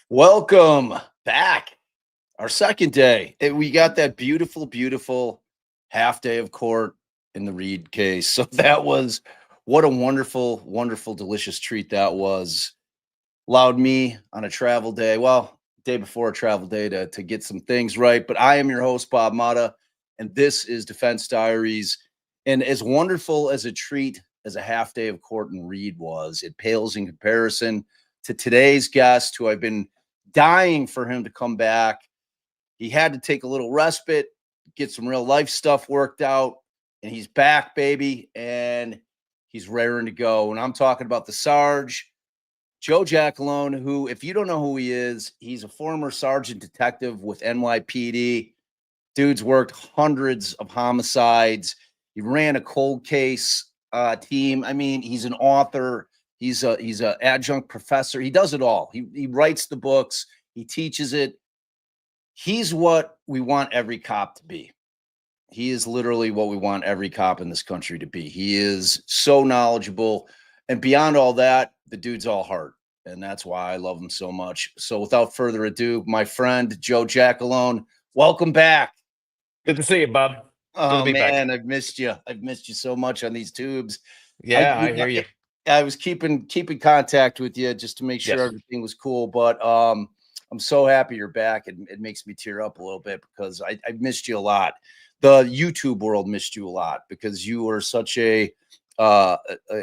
Welcome back. Our second day. We got that beautiful, beautiful half day of court in the Reed case. So that was what a wonderful, wonderful, delicious treat that was. Allowed me on a travel day, well, day before a travel day to get some things right. But I am your host, Bob Mata, and this is Defense Diaries. And as wonderful as a treat as a half day of court in Reed was, it pales in comparison to today's guest, who I've been dying for him to come back. He had to take a little respite, get some real life stuff worked out, and he's back, baby, and he's raring to go. And I'm talking about the Sarge, Joe Giacalone, who, if you don't know who he is, he's a former sergeant detective with NYPD. Dude's worked hundreds of homicides. He ran a cold case team. I mean, he's an author. He's an adjunct professor. He does it all. He writes the books. He teaches it. He's what we want every cop to be. He is literally what we want every cop in this country to be. He is so knowledgeable. And beyond all that, the dude's all heart. And that's why I love him so much. So without further ado, my friend, Joe Giacalone, welcome back. Good to see you, Bob. Oh, man, I've missed you. I've missed you so much on these tubes. Yeah, I hear you. I was keeping contact with you just to make sure everything was cool. But I'm so happy you're back. It makes me tear up a little bit because I missed you a lot. The YouTube world missed you a lot because you were such a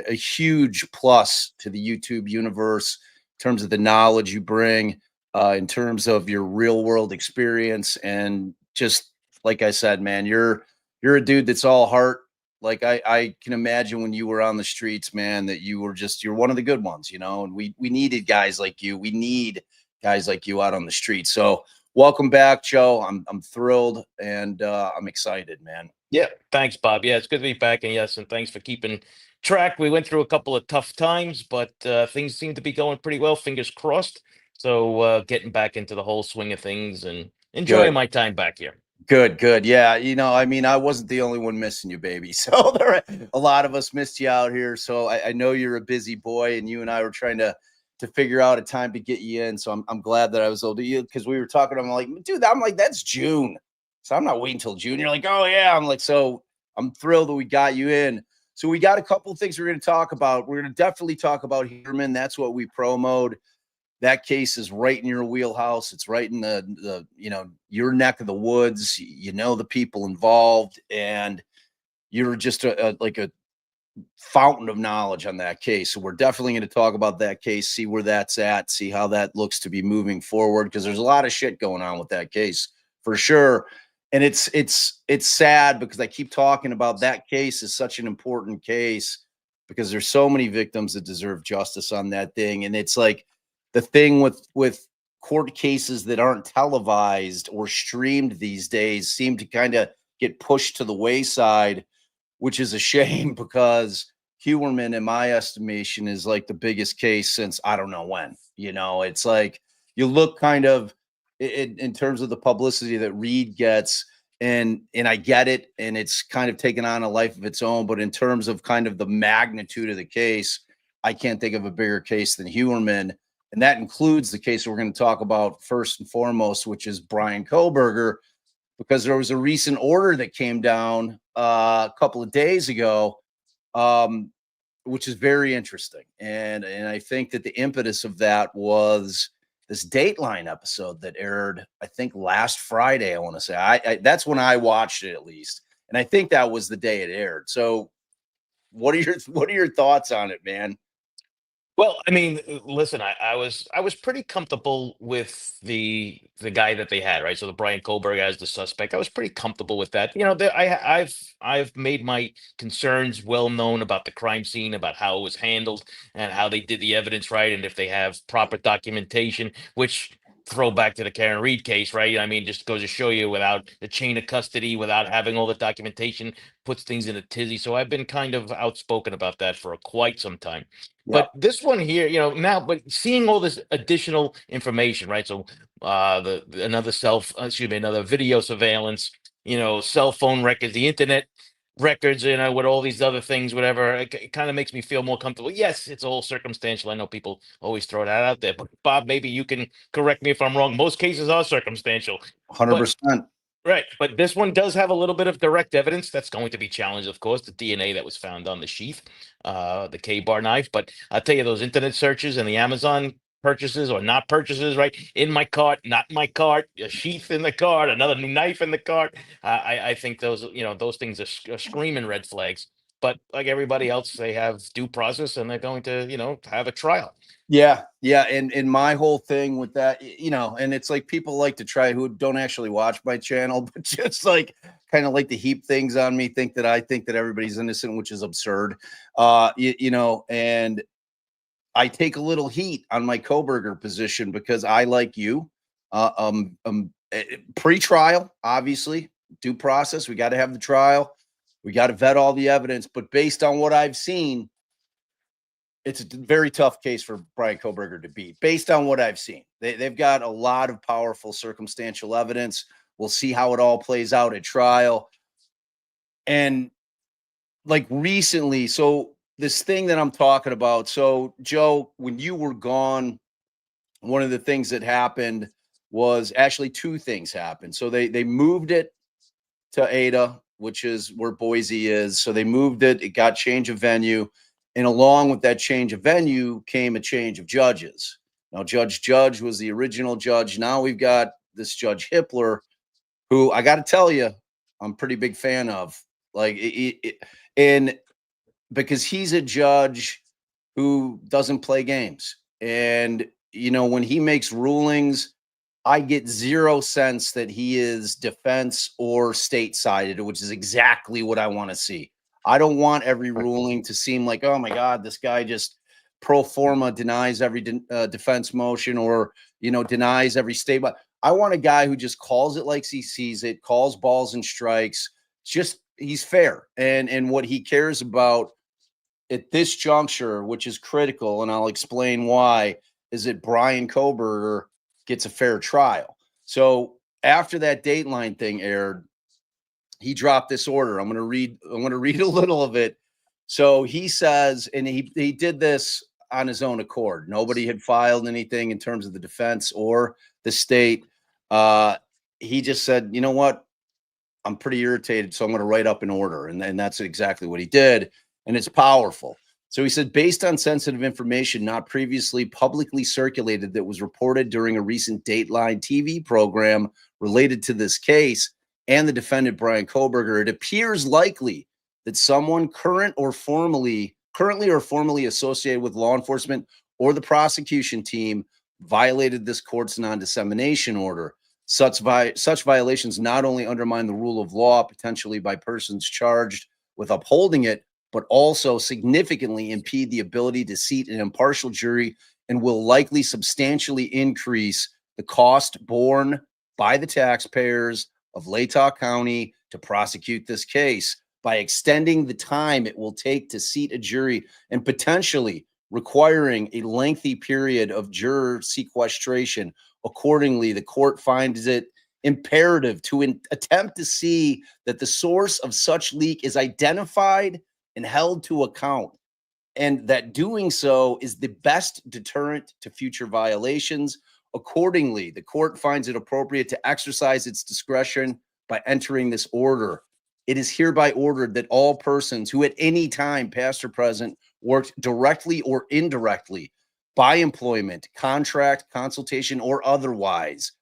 huge plus to the YouTube universe in terms of the knowledge you bring, in terms of your real world experience. And just like I said, man, you're a dude that's all heart. Like I can imagine when you were on the streets, man, that you're one of the good ones, you know, and we needed guys like you. We need guys like you out on the street. So welcome back, Joe. I'm thrilled and I'm excited, man. Yeah. Thanks, Bob. Yeah, it's good to be back. And yes, and thanks for keeping track. We went through a couple of tough times, but things seem to be going pretty well. Fingers crossed. So getting back into the whole swing of things and enjoying my time back here. Good. Yeah. You know, I mean, I wasn't the only one missing you, baby. So a lot of us missed you out here. So I know you're a busy boy, and you and I were trying to figure out a time to get you in. So I'm glad that I was able to, because we were talking. I'm like, dude, that's June. So I'm not waiting until June. You're like, oh yeah. I'm like, so I'm thrilled that we got you in. So we got a couple of things we're going to talk about. We're going to definitely talk about Heuermann. That's what we promoted. That case is right in your wheelhouse. It's right in the your neck of the woods. You know the people involved, and you're just like a fountain of knowledge on that case. So we're definitely going to talk about that case, see where that's at, see how that looks to be moving forward, because there's a lot of shit going on with that case for sure. And it's sad because I keep talking about that case is such an important case because there's so many victims that deserve justice on that thing. And it's like, the thing with court cases that aren't televised or streamed these days seem to kind of get pushed to the wayside, which is a shame because Heuermann, in my estimation, is like the biggest case since I don't know when. You know, it's like you look kind of in terms of the publicity that Reed gets, and I get it, and it's kind of taken on a life of its own. But in terms of kind of the magnitude of the case, I can't think of a bigger case than Heuermann. And that includes the case we're going to talk about first and foremost, which is Brian Koberger, because there was a recent order that came down a couple of days ago, which is very interesting. And I think that the impetus of that was this Dateline episode that aired, I think last Friday, I want to say. I that's when I watched it, at least. And I think that was the day it aired. So what are your thoughts on it, man? Well, I mean, listen, I was pretty comfortable with the guy that they had, right? So the Brian Kohlberg as the suspect, I was pretty comfortable with that. I've made my concerns well known about the crime scene, about how it was handled, and how they did the evidence right, and if they have proper documentation, which throw back to the Karen Reed case, right? I mean, just goes to show you, without the chain of custody, without having all the documentation, puts things in a tizzy. So I've been kind of outspoken about that for quite some time. Yeah. But this one here, now, but seeing all this additional information, right? So, another another video surveillance, cell phone records, the internet records, with all these other things, whatever. It kind of makes me feel more comfortable. Yes, it's all circumstantial. I know people always throw that out there, but Bob, maybe you can correct me if I'm wrong. Most cases are circumstantial, but 100%. right, but this one does have a little bit of direct evidence that's going to be challenged, of course, the DNA that was found on the sheath, the K-bar knife. But I'll tell you, those internet searches and the Amazon purchases or not purchases, right? In my cart, not in my cart, a sheath in the cart, another new knife in the cart. I think those things are screaming red flags. But like everybody else, they have due process, and they're going to, have a trial. Yeah, yeah, and my whole thing with that, and it's like people like to try who don't actually watch my channel, but just like kind of like to heap things on me, think that I think that everybody's innocent, which is absurd. And I take a little heat on my Koberger position because I, like you, pre-trial, obviously, due process. We got to have the trial. We got to vet all the evidence, but based on what I've seen, it's a very tough case for Brian Koberger to beat based on what I've seen. They've got a lot of powerful circumstantial evidence. We'll see how it all plays out at trial. And like recently, so this thing that I'm talking about. So, Joe, when you were gone, one of the things that happened was actually two things happened. So they moved it to Ada, which is where Boise is. So they moved it. It got change of venue. And along with that change of venue came a change of judges. Now, Judge was the original judge. Now we've got this Judge Hippler, who I got to tell you, I'm a pretty big fan of. Like, and because he's a judge who doesn't play games. And, when he makes rulings, I get zero sense that he is defense or state sided, which is exactly what I want to see. I don't want every ruling to seem like, oh my God, this guy just pro forma denies every defense motion or, denies every state. But I want a guy who just calls it like he sees it, calls balls and strikes. Just he's fair. And what he cares about at this juncture, which is critical, and I'll explain why, is that Brian Koberger gets a fair trial. So after that Dateline thing aired, he dropped this order. I'm going to read a little of it. So he says, and he did this on his own accord. Nobody had filed anything in terms of the defense or the state. He just said, you know what? I'm pretty irritated, so I'm going to write up an order. And that's exactly what he did. And it's powerful. So he said, based on sensitive information not previously publicly circulated that was reported during a recent Dateline TV program related to this case and the defendant, Brian Koberger, it appears likely that someone currently or formerly associated with law enforcement or the prosecution team violated this court's non-dissemination order. Such violations not only undermine the rule of law, potentially by persons charged with upholding it, but also significantly impede the ability to seat an impartial jury and will likely substantially increase the cost borne by the taxpayers of Latah County to prosecute this case by extending the time it will take to seat a jury and potentially requiring a lengthy period of juror sequestration. Accordingly, the court finds it imperative to attempt to see that the source of such leak is identified and held to account. and that doing so is the best deterrent to future violations. Accordingly, the court finds it appropriate to exercise its discretion by entering this order. It is hereby ordered that all persons who at any time, past or present, worked directly or indirectly by employment, contract, consultation, or otherwise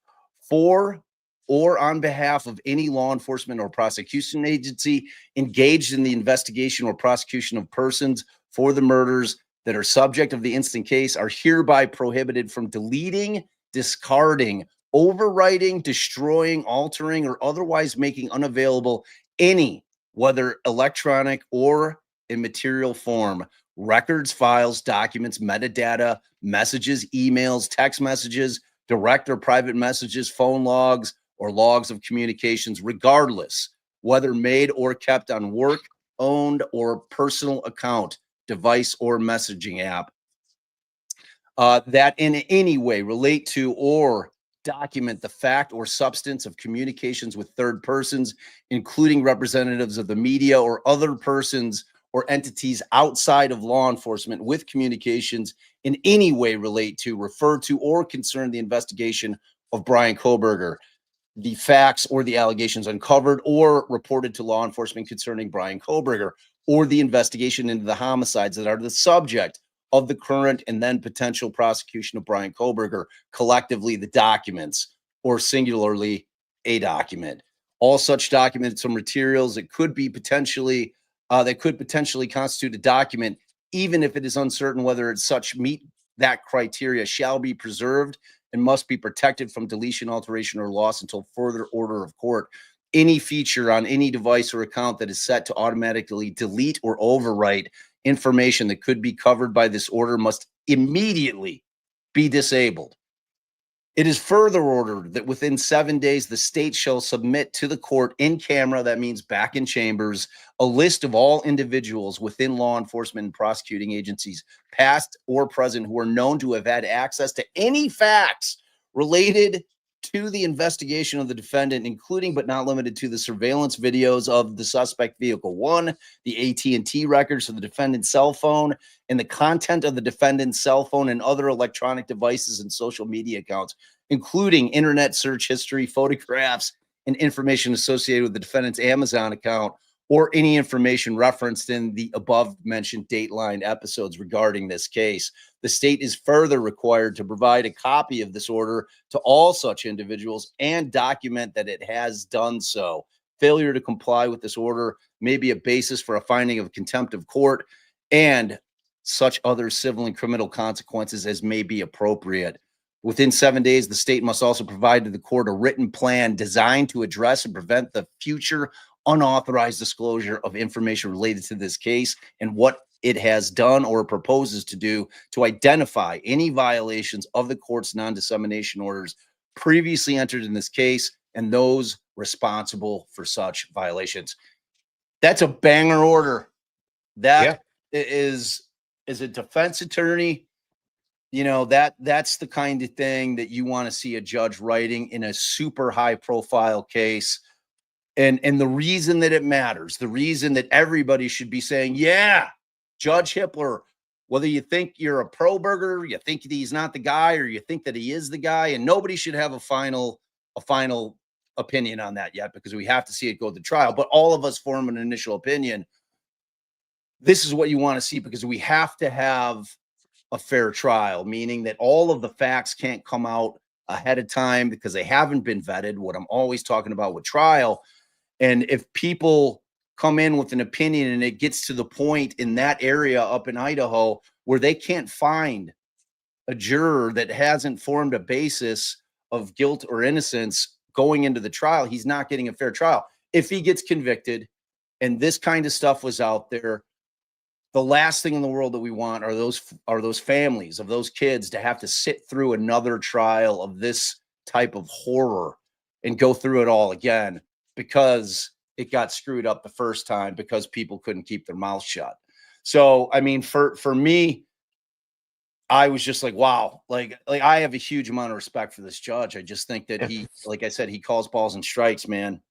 for or on behalf of any law enforcement or prosecution agency engaged in the investigation or prosecution of persons for the murders that are subject of the instant case are hereby prohibited from deleting, discarding, overwriting, destroying, altering, or otherwise making unavailable any, whether electronic or in material form, records, files, documents, metadata, messages, emails, text messages, direct or private messages, phone logs, or logs of communications, regardless whether made or kept on work, owned, or personal account, device, or messaging app, that in any way relate to or document the fact or substance of communications with third persons, including representatives of the media or other persons or entities outside of law enforcement with communications in any way relate to, refer to, or concern the investigation of Bryan Kohberger, the facts or the allegations uncovered or reported to law enforcement concerning Bryan Kohberger, or the investigation into the homicides that are the subject of the current and then potential prosecution of Bryan Kohberger, collectively the documents, or singularly a document. All such documents or materials that could potentially constitute a document, even if it is uncertain whether it's such meet that criteria, shall be preserved and must be protected from deletion, alteration, or loss until further order of court. Any feature on any device or account that is set to automatically delete or overwrite information that could be covered by this order must immediately be disabled. It is further ordered that within 7 days, the state shall submit to the court in camera, that means back in chambers, a list of all individuals within law enforcement and prosecuting agencies, past or present, who are known to have had access to any facts related to the investigation of the defendant, including but not limited to the surveillance videos of the suspect vehicle 1, the AT&T records of the defendant's cell phone, and the content of the defendant's cell phone and other electronic devices and social media accounts, including internet search history, photographs, and information associated with the defendant's Amazon account, or any information referenced in the above mentioned Dateline episodes regarding this case. The state is further required to provide a copy of this order to all such individuals and document that it has done so. Failure to comply with this order may be a basis for a finding of contempt of court and such other civil and criminal consequences as may be appropriate. Within 7 days, the state must also provide to the court a written plan designed to address and prevent the future unauthorized disclosure of information related to this case and what it has done or proposes to do to identify any violations of the court's non-dissemination orders previously entered in this case and those responsible for such violations. That's a banger order. That is, as a defense attorney, you know, that's the kind of thing that you want to see a judge writing in a super high profile case. And the reason that it matters, the reason that everybody should be saying, yeah, Judge Hippler, whether you think you're a pro burger, you think he's not the guy, or you think that he is the guy, and nobody should have a final opinion on that yet, because we have to see it go to trial. But all of us form an initial opinion. This is what you want to see, because we have to have a fair trial, meaning that all of the facts can't come out ahead of time because they haven't been vetted, what I'm always talking about with trial. And if people come in with an opinion and it gets to the point in that area up in Idaho where they can't find a juror that hasn't formed a basis of guilt or innocence going into the trial, he's not getting a fair trial. If he gets convicted and this kind of stuff was out there, the last thing in the world that we want are those families of those kids to have to sit through another trial of this type of horror and go through it all again because it got screwed up the first time because people couldn't keep their mouths shut. So, I mean, for me, I was just like, wow, like I have a huge amount of respect for this judge. I just think that he, like I said, he calls balls and strikes, man.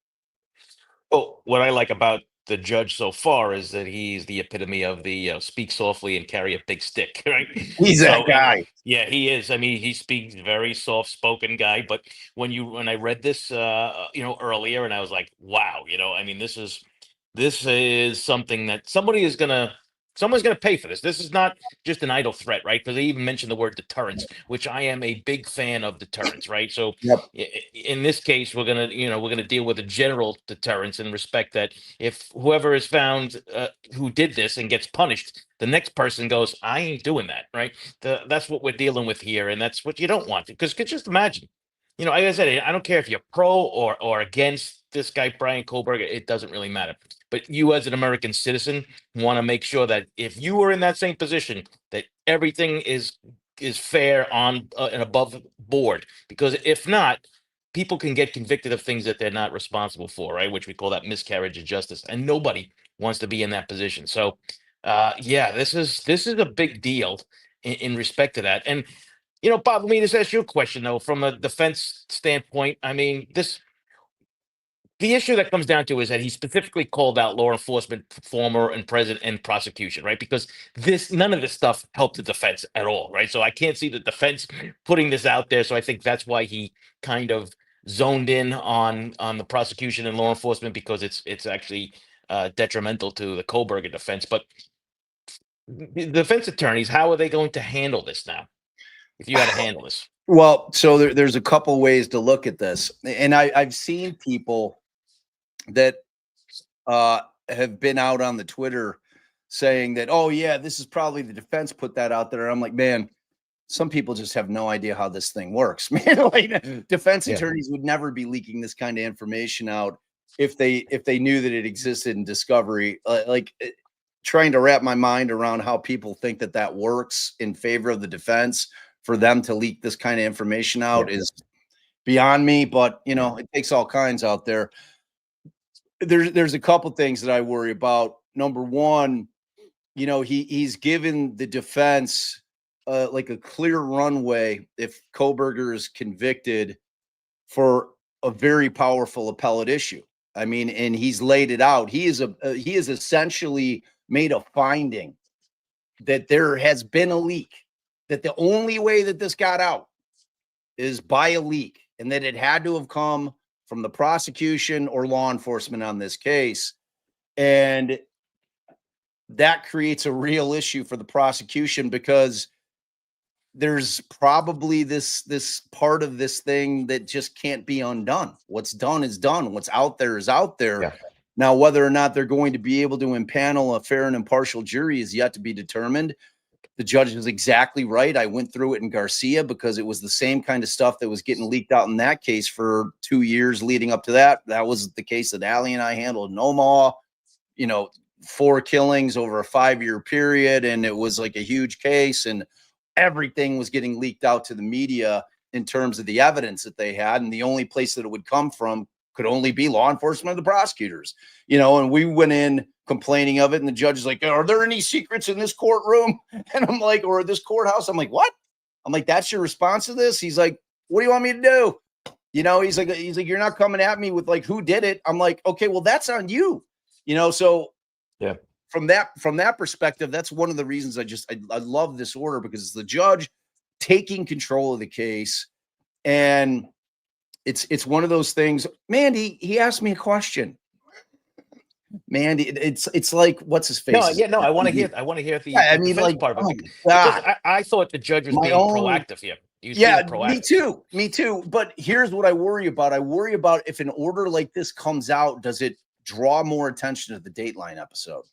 Well, what I like about the judge so far is that he's the epitome of the speak softly and carry a big stick, right? He's that So, guy. yeah, he is. I mean, he speaks very soft-spoken guy. But when I read this, earlier, and I was like, wow, I mean, this is something that someone's gonna pay for this. This is not just an idle threat, right? Because they even mentioned the word deterrence, which I am a big fan of deterrence, right? So Yep. in this case, we're gonna deal with a general deterrence in respect that if whoever is found who did this and gets punished, the next person goes, I ain't doing that, right? That's what we're dealing with here, and that's what you don't want. Because just imagine, like I said, I don't care if you're pro or against this guy Brian Kohlberg. It doesn't really matter. But you, as an American citizen, want to make sure that if you were in that same position, that everything is fair on and above board. Because if not, people can get convicted of things that they're not responsible for, right? Which we call that miscarriage of justice, and nobody wants to be in that position. So, yeah, this is a big deal in respect to that. And Bob, let me just ask you a question though, from a defense standpoint. I mean, the issue that comes down to is that he specifically called out law enforcement, former and present, and prosecution, right? Because none of this stuff helped the defense at all, right? So I can't see the defense putting this out there. So I think that's why he kind of zoned in on the prosecution and law enforcement, because it's actually detrimental to the Kohlberger defense. But the defense attorneys, how are they going to handle this now? If you had to handle this. Well, so there's a couple ways to look at this, and I've seen people that have been out on the Twitter saying that, oh yeah, this is probably the defense put that out there. I'm like, man, some people just have no idea how this thing works, man. Like defense attorneys would never be leaking this kind of information out if they knew that it existed in discovery. Trying to wrap my mind around how people think that works in favor of the defense for them to leak this kind of information out is beyond me. But it takes all kinds out there. There's a couple things that I worry about. Number one, he's given the defense like a clear runway if Kohlberger is convicted for a very powerful appellate issue. I mean, and he's laid it out. He is essentially made a finding that there has been a leak, that the only way that this got out is by a leak, and that it had to have come from the prosecution or law enforcement on this case. And that creates a real issue for the prosecution, because there's probably this part of this thing that just can't be undone. What's done is done. What's out there is out there. Yeah. Now, whether or not they're going to be able to impanel a fair and impartial jury is yet to be determined. The judge is exactly right. I went through it in Garcia because it was the same kind of stuff that was getting leaked out in that case for 2 years leading up to that. That was the case that Allie and I handled in Omaha. 4 killings over a 5-year period, and it was like a huge case, and everything was getting leaked out to the media in terms of the evidence that they had, and the only place that it would come from could only be law enforcement or the prosecutors. And we went in complaining of it, and the judge is like, are there any secrets in this courtroom? And I'm like, or this courthouse? I'm like, what? I'm like, that's your response to this? He's like, what do you want me to do? He's like, you're not coming at me with like, who did it? I'm like, okay, well, that's on you. So Yeah. From that perspective, that's one of the reasons I love this order, because it's the judge taking control of the case. And it's one of those things. Mandy, he asked me a question. Mandy, it's like, what's his face? No, I want to hear the Yeah, I the mean, defense like, part of oh it, my because God. I thought the judge was My being own- proactive here. He was Yeah, being proactive. me too. But here's what I worry about. I worry about if an order like this comes out, does it draw more attention to the Dateline episode?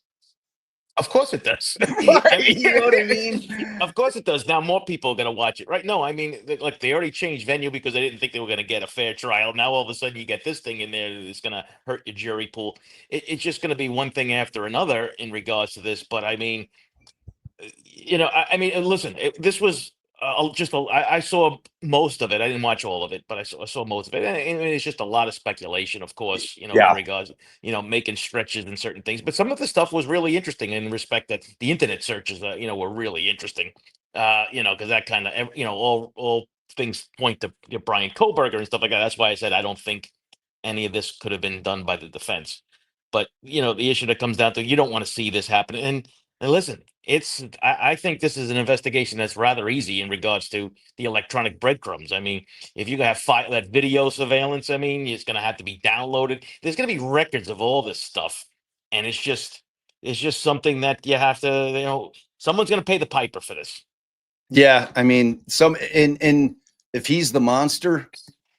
Of course it does. You know what I mean? Of course it does. Now more people are going to watch it, right? No, I mean, like they already changed venue because they didn't think they were going to get a fair trial. Now all of a sudden you get this thing in there that's going to hurt your jury pool. It's just going to be one thing after another in regards to this. But I mean, listen, this was I saw most of it. I didn't watch all of it, but I saw most of it. And it's just a lot of speculation, of course, Yeah. in regards, making stretches and certain things. But some of the stuff was really interesting in respect that the internet searches, were really interesting. Because that kind of, all things point to Brian Kohlberger and stuff like that. That's why I said I don't think any of this could have been done by the defense. But the issue that comes down to, you don't want to see this happen. And listen, I think this is an investigation that's rather easy in regards to the electronic breadcrumbs. I mean, if you have that video surveillance, I mean, it's going to have to be downloaded. There's going to be records of all this stuff, and it's just something that you have to, someone's going to pay the piper for this. Yeah, I mean, and if he's the monster,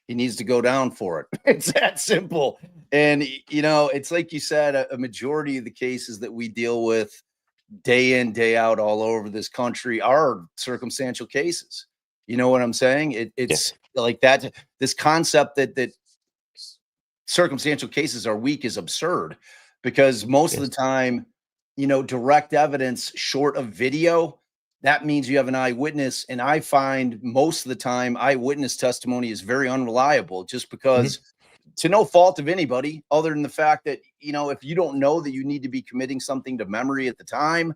he needs to go down for it. It's that simple. And it's like you said, a majority of the cases that we deal with day in, day out, all over this country are circumstantial cases. You know what I'm saying? It's like that. This concept that circumstantial cases are weak is absurd, because most of the time, direct evidence short of video, that means you have an eyewitness. And I find most of the time eyewitness testimony is very unreliable, just because to no fault of anybody other than the fact that, if you don't know that you need to be committing something to memory at the time,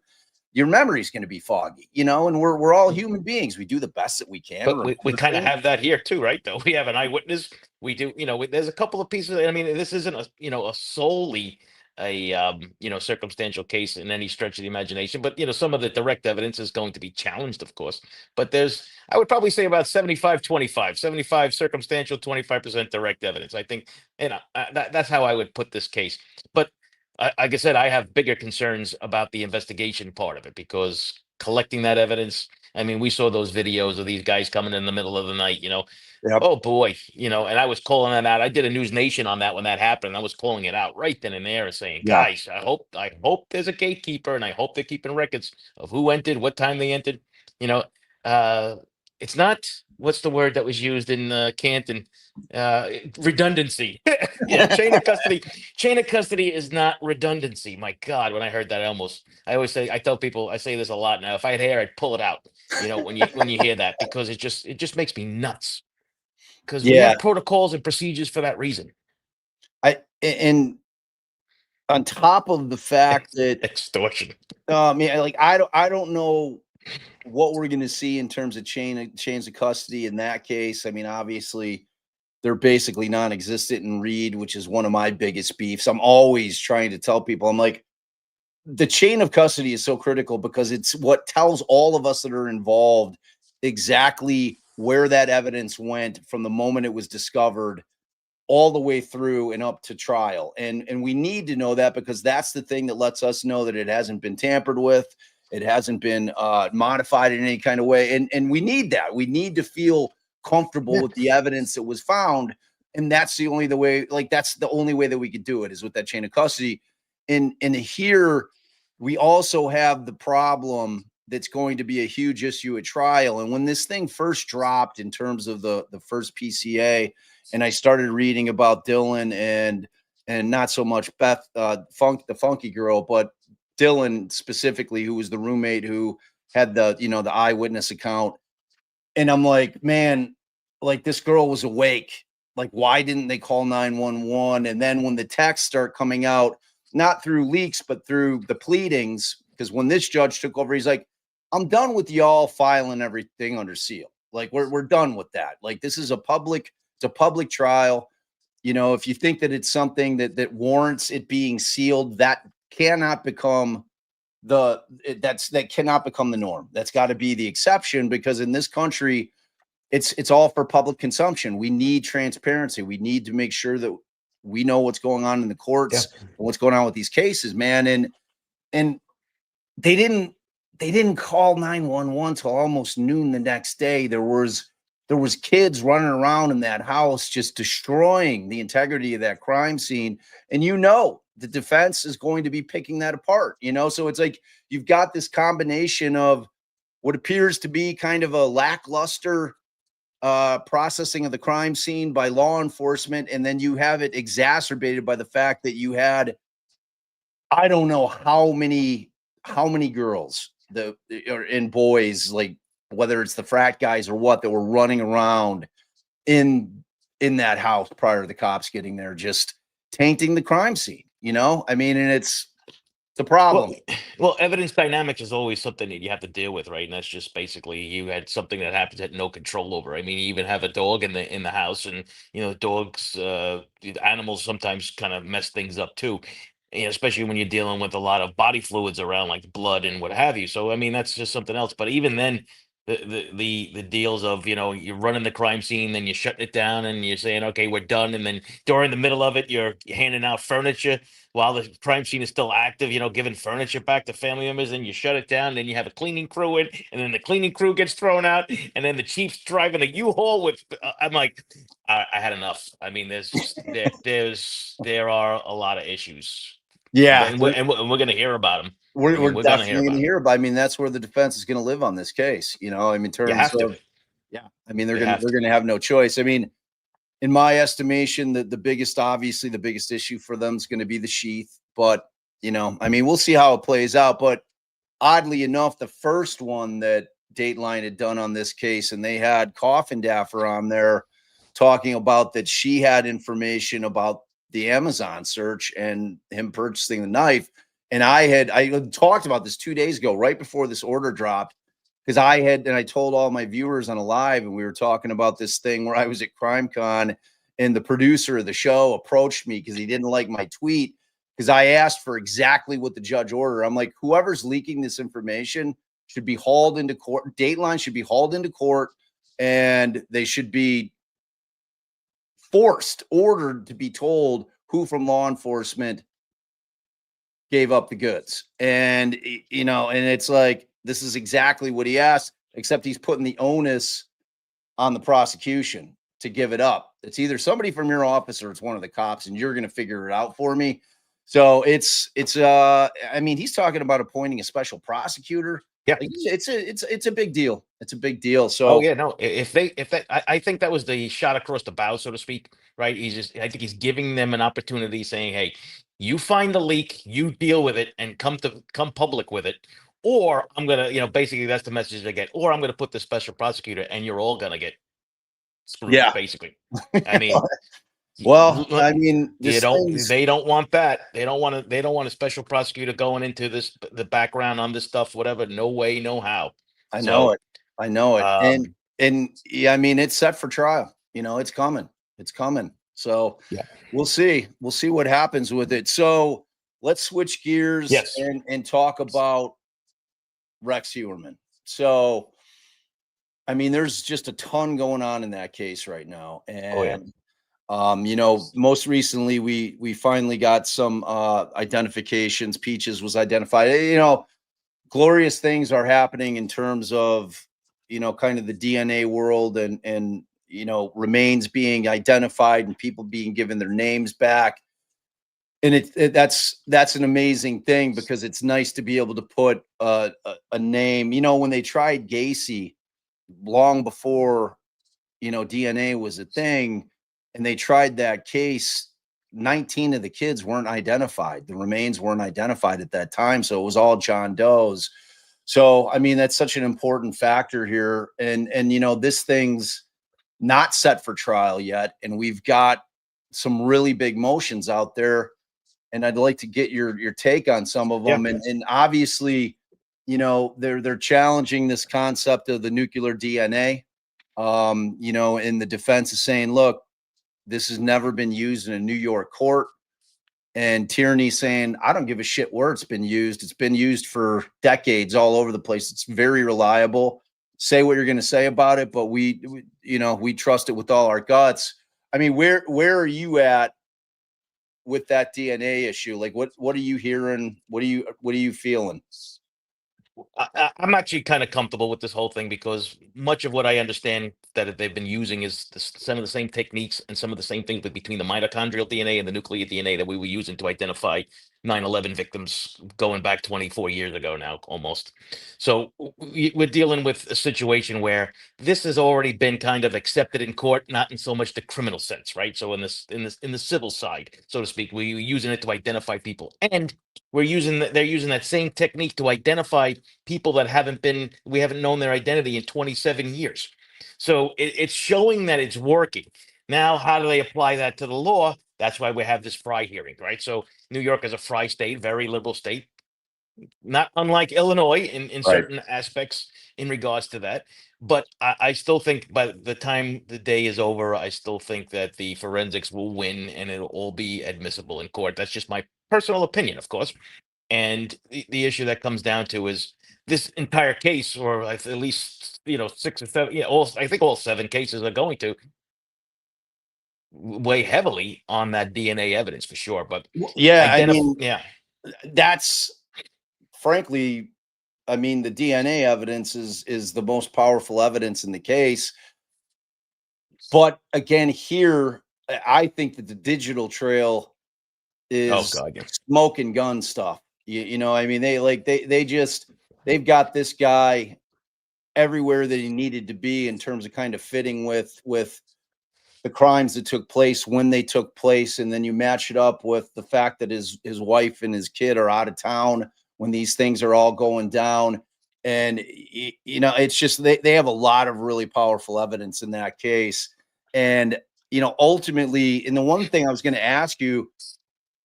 your memory is going to be foggy, and we're all human beings. We do the best that we can. But we kind of have that here too, right? Though we have an eyewitness. We do, there's a couple of pieces. I mean, this isn't a solely a circumstantial case in any stretch of the imagination, but some of the direct evidence is going to be challenged, of course. But I would probably say about 75-25, 75 circumstantial, 25% direct evidence. I think, that's how I would put this case. But like I said, I have bigger concerns about the investigation part of it, because collecting that evidence. I mean, we saw those videos of these guys coming in the middle of the night. Yep. Oh boy, and I was calling that out. I did a News Nation on that when that happened. I was calling it out right then and there and saying, Yeah. guys, I hope there's a gatekeeper, and I hope they're keeping records of who entered, what time they entered. You know, it's not, what's the word that was used in Canton? Redundancy. Yeah, chain of custody. Chain of custody is not redundancy. My God, when I heard that, I tell people, I say this a lot now. If I had hair, I'd pull it out. When you hear that, because it just makes me nuts. Because we Yeah. have protocols and procedures for that reason. And on top of the fact that Extortion. I don't know what we're going to see in terms of chains of custody in that case. I mean, obviously, they're basically non-existent in Reed, which is one of my biggest beefs. I'm always trying to tell people, I'm like, the chain of custody is so critical, because it's what tells all of us that are involved exactly where that evidence went from the moment it was discovered all the way through and up to trial. And we need to know that, because that's the thing that lets us know that it hasn't been tampered with. It hasn't been modified in any kind of way. And we need that. We need to feel comfortable with the evidence that was found. And that's the only way that we could do it, is with that chain of custody. And here we also have the problem that's going to be a huge issue at trial. And when this thing first dropped in terms of the first PCA, and I started reading about Dylan and not so much Beth, the funky girl, but Dylan specifically, who was the roommate who had the eyewitness account. And I'm like, man, like, this girl was awake. Like, why didn't they call 911? And then when the texts start coming out, not through leaks, but through the pleadings, because when this judge took over, he's like, I'm done with y'all filing everything under seal. Like, we're done with that. Like, this is it's a public trial. If you think that it's something that warrants it being sealed, that cannot become that cannot become the norm. That's got to be the exception, because in this country, it's all for public consumption. We need transparency. We need to make sure that we know what's going on in the courts and what's going on with these cases, man. And they didn't call 911 till almost noon the next day. There was kids running around in that house, just destroying the integrity of that crime scene. And the defense is going to be picking that apart, so it's like you've got this combination of what appears to be kind of a lackluster processing of the crime scene by law enforcement, and then you have it exacerbated by the fact that you had, I don't know how many girls and boys, like, whether it's the frat guys or what, that were running around in that house prior to the cops getting there, just tainting the crime scene. I mean, and it's the problem. Well, evidence dynamics is always something that you have to deal with, right? And that's just basically, you had something that happens had no control over. I mean, you even have a dog in the house, and dogs, animals sometimes kind of mess things up too. especially when you're dealing with a lot of body fluids around, like blood and what have you. So I mean, that's just something else. But even then, the deals of, you're running the crime scene, then you're shutting it down, and you're saying, okay, we're done, and then during the middle of it, you're handing out furniture while the crime scene is still active, giving furniture back to family members, and you shut it down, then you have a cleaning crew in, and then the cleaning crew gets thrown out, and then the chief's driving a U-Haul with. I'm like, I had enough. I mean, there's just there are a lot of issues, and Yeah, then we're gonna hear about them. I we're mean, we're gonna hear definitely going about to them. hear about. I mean, that's where the defense is going to live on this case. I mean, in You terms have to. of, yeah, I mean, You have they're to. going to have no choice. I mean, in my estimation, the biggest, obviously, the biggest issue for them is going to be the sheath. But I mean, we'll see how it plays out. But oddly enough, the first one that Dateline had done on this case, and they had Coffin Daffer on there talking about that she had information about the Amazon search and him purchasing the knife. And I talked about this 2 days ago, right before this order dropped, because I told all my viewers on a live, and we were talking about this thing where I was at CrimeCon, and the producer of the show approached me because he didn't like my tweet, because I asked for exactly what the judge ordered. I'm like, whoever's leaking this information should be hauled into court. Dateline should be hauled into court, and they should be ordered to be told who from law enforcement gave up the goods. And, and it's like, this is exactly what he asked, except he's putting the onus on the prosecution to give it up. It's either somebody from your office or it's one of the cops, and you're going to figure it out for me. So I mean, he's talking about appointing a special prosecutor. Yeah. Like, it's a big deal. It's a big deal. Oh So yeah, no. If that, I think that was the shot across the bow, so to speak. Right? I think he's giving them an opportunity, saying, "Hey, you find the leak, you deal with it, and come public with it, or I'm gonna, basically that's the message they get, or I'm gonna put the special prosecutor, and you're all gonna get screwed, yeah. basically." I mean, Well, I mean, this thing's they don't want that. They don't want a special prosecutor going into the background on this stuff, whatever. No way, no how. I know So, it. I know it. And um, and yeah, I mean, it's set for trial. It's coming. It's coming. So yeah. we'll see. We'll see what happens with it. So let's switch gears Yes. and talk about Rex Heuermann. So I mean, there's just a ton going on in that case right now. Oh yeah. And most recently we finally got some identifications. Peaches was identified. Glorious things are happening in terms of kind of the DNA world, and remains being identified and people being given their names back. And that's an amazing thing, because it's nice to be able to put a name. When they tried Gacy long before DNA was a thing, and they tried that case, 19 of the kids weren't identified. The remains weren't identified at that time, so it was all John Doe's. So I mean, that's such an important factor here. And this thing's not set for trial yet, and we've got some really big motions out there, and I'd like to get your take on some of Yeah. them. And obviously, they're challenging this concept of the nuclear DNA. And the defense is saying, look, this has never been used in a New York court. And Tierney saying, I don't give a shit where it's been used. It's been used for decades all over the place. It's very reliable. Say what you're going to say about it, but we trust it with all our guts. I mean, where are you at with that DNA issue? Like, what are you hearing? What are you feeling? I'm actually kind of comfortable with this whole thing, because much of what I understand that they've been using is some of the same techniques and some of the same things between the mitochondrial DNA and the nuclear DNA that we were using to identify 9/11 victims going back 24 years ago now, almost. So we're dealing with a situation where this has already been kind of accepted in court, not in so much the criminal sense, right? So in the civil side, so to speak, we're using it to identify people, and they're using that same technique to identify people that we haven't known their identity in 27 years. So it's showing that it's working. Now, how do they apply that to the law? That's why we have this Fry hearing, right? So New York is a Fry state, very liberal state. not unlike Illinois in Right. certain aspects in regards to that. But I still think by the time the day is over, I still think that the forensics will win and it'll all be admissible in court. That's just my personal opinion, of course. And the issue that comes down to is this entire case, or at least 6 or 7, all I think all 7 cases are going to weigh heavily on that DNA evidence for sure. But Yeah, I identify, mean, yeah, that's frankly, I mean, the DNA evidence is the most powerful evidence in the case. But again, here, I think that the digital trail oh is god, yeah, smoke and gun stuff. I mean, they've got this guy everywhere that he needed to be in terms of kind of fitting with the crimes that took place when they took place, and then you match it up with the fact that his wife and his kid are out of town when these things are all going down. And it's just they have a lot of really powerful evidence in that case. And ultimately, and the one thing I was going to ask you,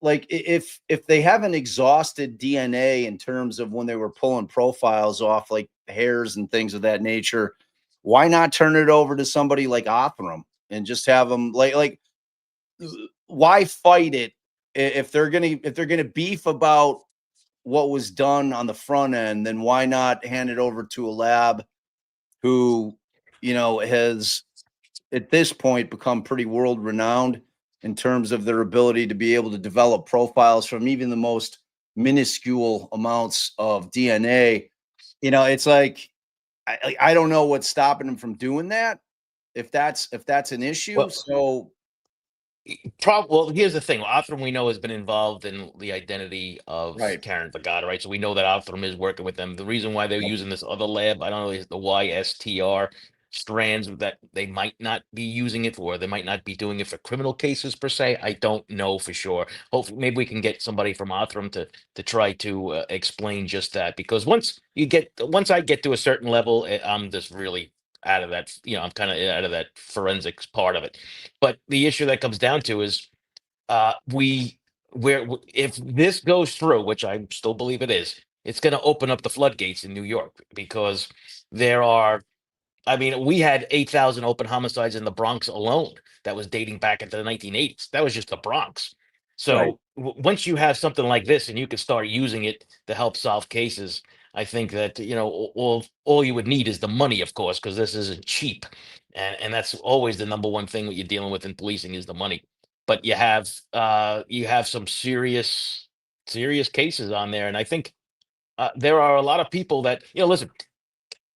like, if they haven't exhausted DNA in terms of when they were pulling profiles off like hairs and things of that nature, why not turn it over to somebody like Othram and just have them why fight it if they're gonna beef about what was done on the front end, then why not hand it over to a lab who has at this point become pretty world renowned in terms of their ability to be able to develop profiles from even the most minuscule amounts of DNA. It's like I don't know what's stopping them from doing that. If that's an issue, well, so Well, here's the thing. Othram, we know, has been involved in the identity of right. Karen Vergata, right? So we know that Othram is working with them. The reason why they're Yep. using this other lab, I don't know, is the YSTR strands that they might not be using it for. They might not be doing it for criminal cases per se. I don't know for sure. Hopefully, maybe we can get somebody from Othram to try to explain just that. Because once I get to a certain level, I'm just really out of that. I'm kind of out of that forensics part of it. But the issue that comes down to is we if this goes through, which I still believe it is, it's going to open up the floodgates in New York because there are I mean, we had 8,000 open homicides in the Bronx alone. That was dating back into the 1980s. That was just the Bronx. Right. So once you have something like this and you can start using it to help solve cases, I think that all you would need is the money, of course, because this isn't cheap, and that's always the number one thing that you're dealing with in policing is the money. But you have some serious cases on there, and I think there are a lot of people that listen.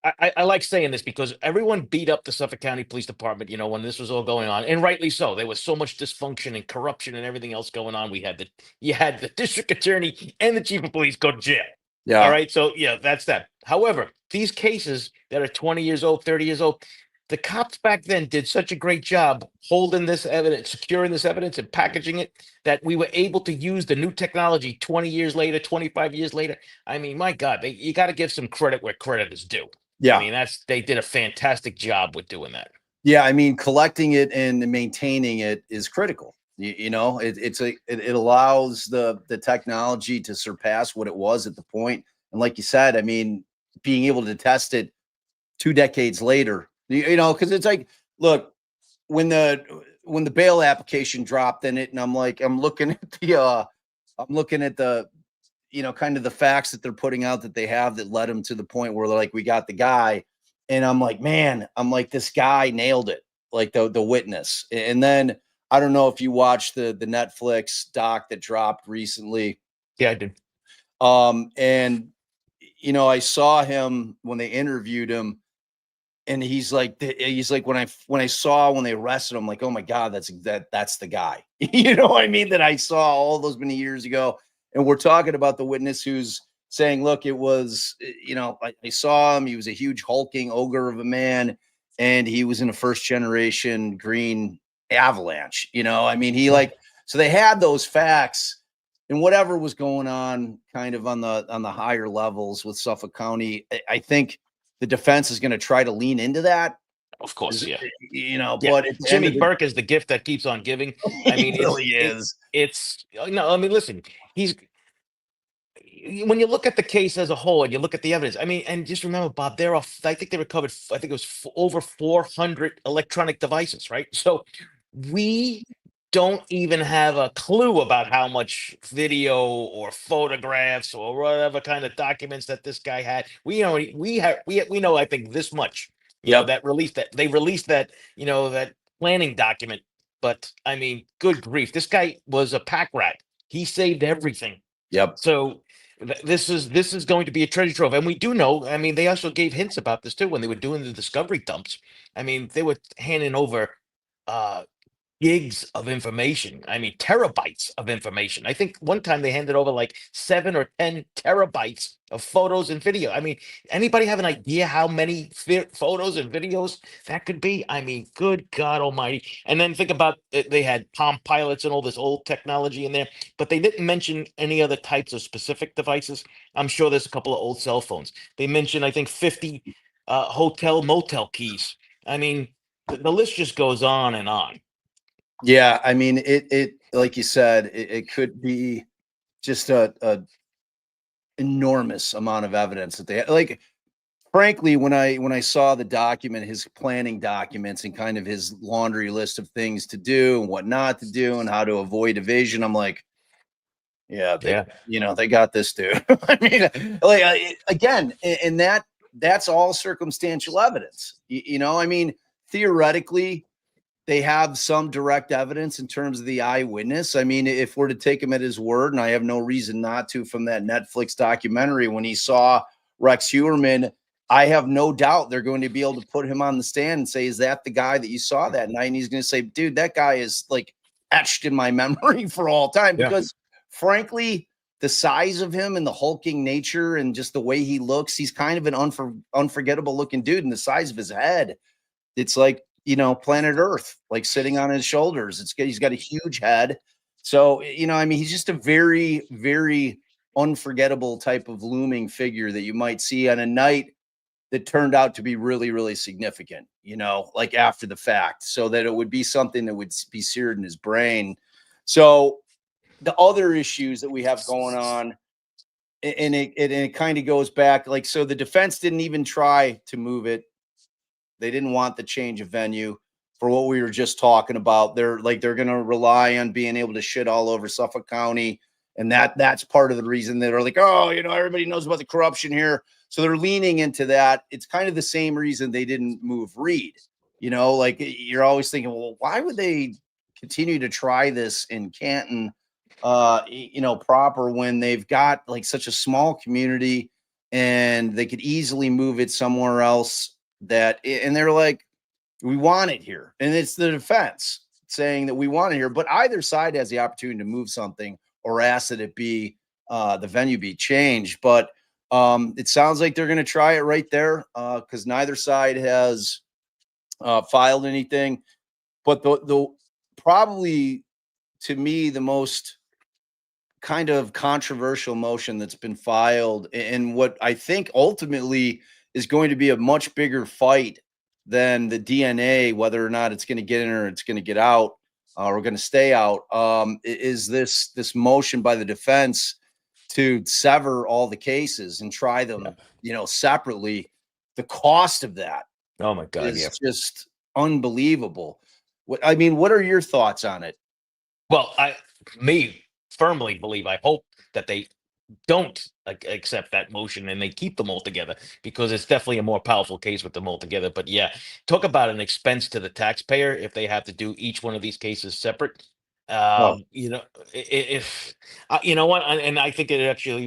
I like saying this because everyone beat up the Suffolk County Police Department, when this was all going on, and rightly so. There was so much dysfunction and corruption and everything else going on. You had the district attorney and the chief of police go to jail. All Yeah. right, so yeah, that's that. However, these cases that are 20 years old, 30 years old, the cops back then did such a great job holding this evidence, securing this evidence, and packaging it that we were able to use the new technology 20 years later, 25 years later. I mean, my God, you got to give some credit where credit is due. I Yeah. mean, they did a fantastic job with doing that. Yeah, I mean, collecting it and maintaining it is critical. It allows the technology to surpass what it was at the point. And like you said, I mean, being able to test it 2 decades later, because it's like, look, when the bail application dropped in it, and I'm looking at the kind of the facts that they're putting out that they have that led them to the point where they're like, we got the guy. And I'm like, man, this guy nailed it, like the witness. And then I don't know if you watched the Netflix doc that dropped recently. Yeah, I did. And I saw him when they interviewed him, and he's like when they arrested him, like, oh my God, that's the guy. You know what I mean? That I saw all those many years ago. And we're talking about the witness who's saying, look, it was, I saw him, he was a huge hulking ogre of a man, and he was in a first generation green avalanche. I mean, so they had those facts, and whatever was going on kind of on the higher levels with Suffolk County, I think the defense is going to try to lean into that, Of course, yeah. Yeah, but at the end Jimmy of the Burke is the gift that keeps on giving. I he mean, really is. it's no. I mean, listen, he's when you look at the case as a whole and you look at the evidence, I mean, and just remember, Bob, I think they recovered, I think it was over 400 electronic devices, right? So we don't even have a clue about how much video or photographs or whatever kind of documents that this guy had. We know, I think, this much, Yep. that they released that, that planning document. But I mean, good grief, this guy was a pack rat. He saved everything. Yep. So this is going to be a treasure trove, and we do know. I mean, they also gave hints about this too when they were doing the discovery dumps. I mean, they were handing over uh gigs of information. I mean, terabytes of information. I think one time they handed over like 7 or 10 terabytes of photos and video. I mean, anybody have an idea how many photos and videos that could be? I mean, good God Almighty! And then think about it, they had Palm Pilots and all this old technology in there, but they didn't mention any other types of specific devices. I'm sure there's a couple of old cell phones. They mentioned, I think, 50 hotel motel keys. I mean, the list just goes on and on. Yeah, I mean, it like you said, it could be just a enormous amount of evidence that they like. Frankly, when I saw the document, his planning documents and kind of his laundry list of things to do and what not to do and how to avoid evasion, I'm like, yeah, Yeah. they got this dude. I mean, like again, and that's all circumstantial evidence. I mean, theoretically, they have some direct evidence in terms of the eyewitness. I mean, if we're to take him at his word, and I have no reason not to, from that Netflix documentary when he saw Rex Heuermann, I have no doubt they're going to be able to put him on the stand and say, "Is that the guy that you saw that night?" And he's going to say, "Dude, that guy is like etched in my memory for all time." Yeah. Because frankly, the size of him and the hulking nature and just the way he looks, he's kind of an unforgettable looking dude. And the size of his head, it's like, planet Earth, like sitting on his shoulders. He's got a huge head. So, I mean, he's just a very, very unforgettable type of looming figure that you might see on a night that turned out to be really, really significant, like after the fact, so that it would be something that would be seared in his brain. So the other issues that we have going on, and it kind of goes back, like, so the defense didn't even try to move it. They didn't want the change of venue for what we were just talking about. They're going to rely on being able to shit all over Suffolk County, and that's part of the reason they're like, oh, everybody knows about the corruption here, so they're leaning into that. It's kind of the same reason they didn't move Reed. Like you're always thinking, well, why would they continue to try this in Canton, proper, when they've got like such a small community and they could easily move it somewhere else, and they're like, we want it here. And it's the defense saying that we want it here, but either side has the opportunity to move something or ask that it be the venue be changed. But it sounds like they're going to try it right there, because neither side has filed anything. But the probably, to me, the most kind of controversial motion that's been filed, and what I think ultimately is going to be a much bigger fight than the DNA, whether or not it's going to get in or it's going to get out, or going to stay out, is this motion by the defense to sever all the cases and try them, separately. The cost of that Oh my God. Yeah. is just unbelievable. What are your thoughts on it? Well, me firmly believe, I hope that they don't accept that motion and they keep them all together, because it's definitely a more powerful case with them all together. But yeah, talk about an expense to the taxpayer if they have to do each one of these cases separate. Oh, If you know what, and I think it actually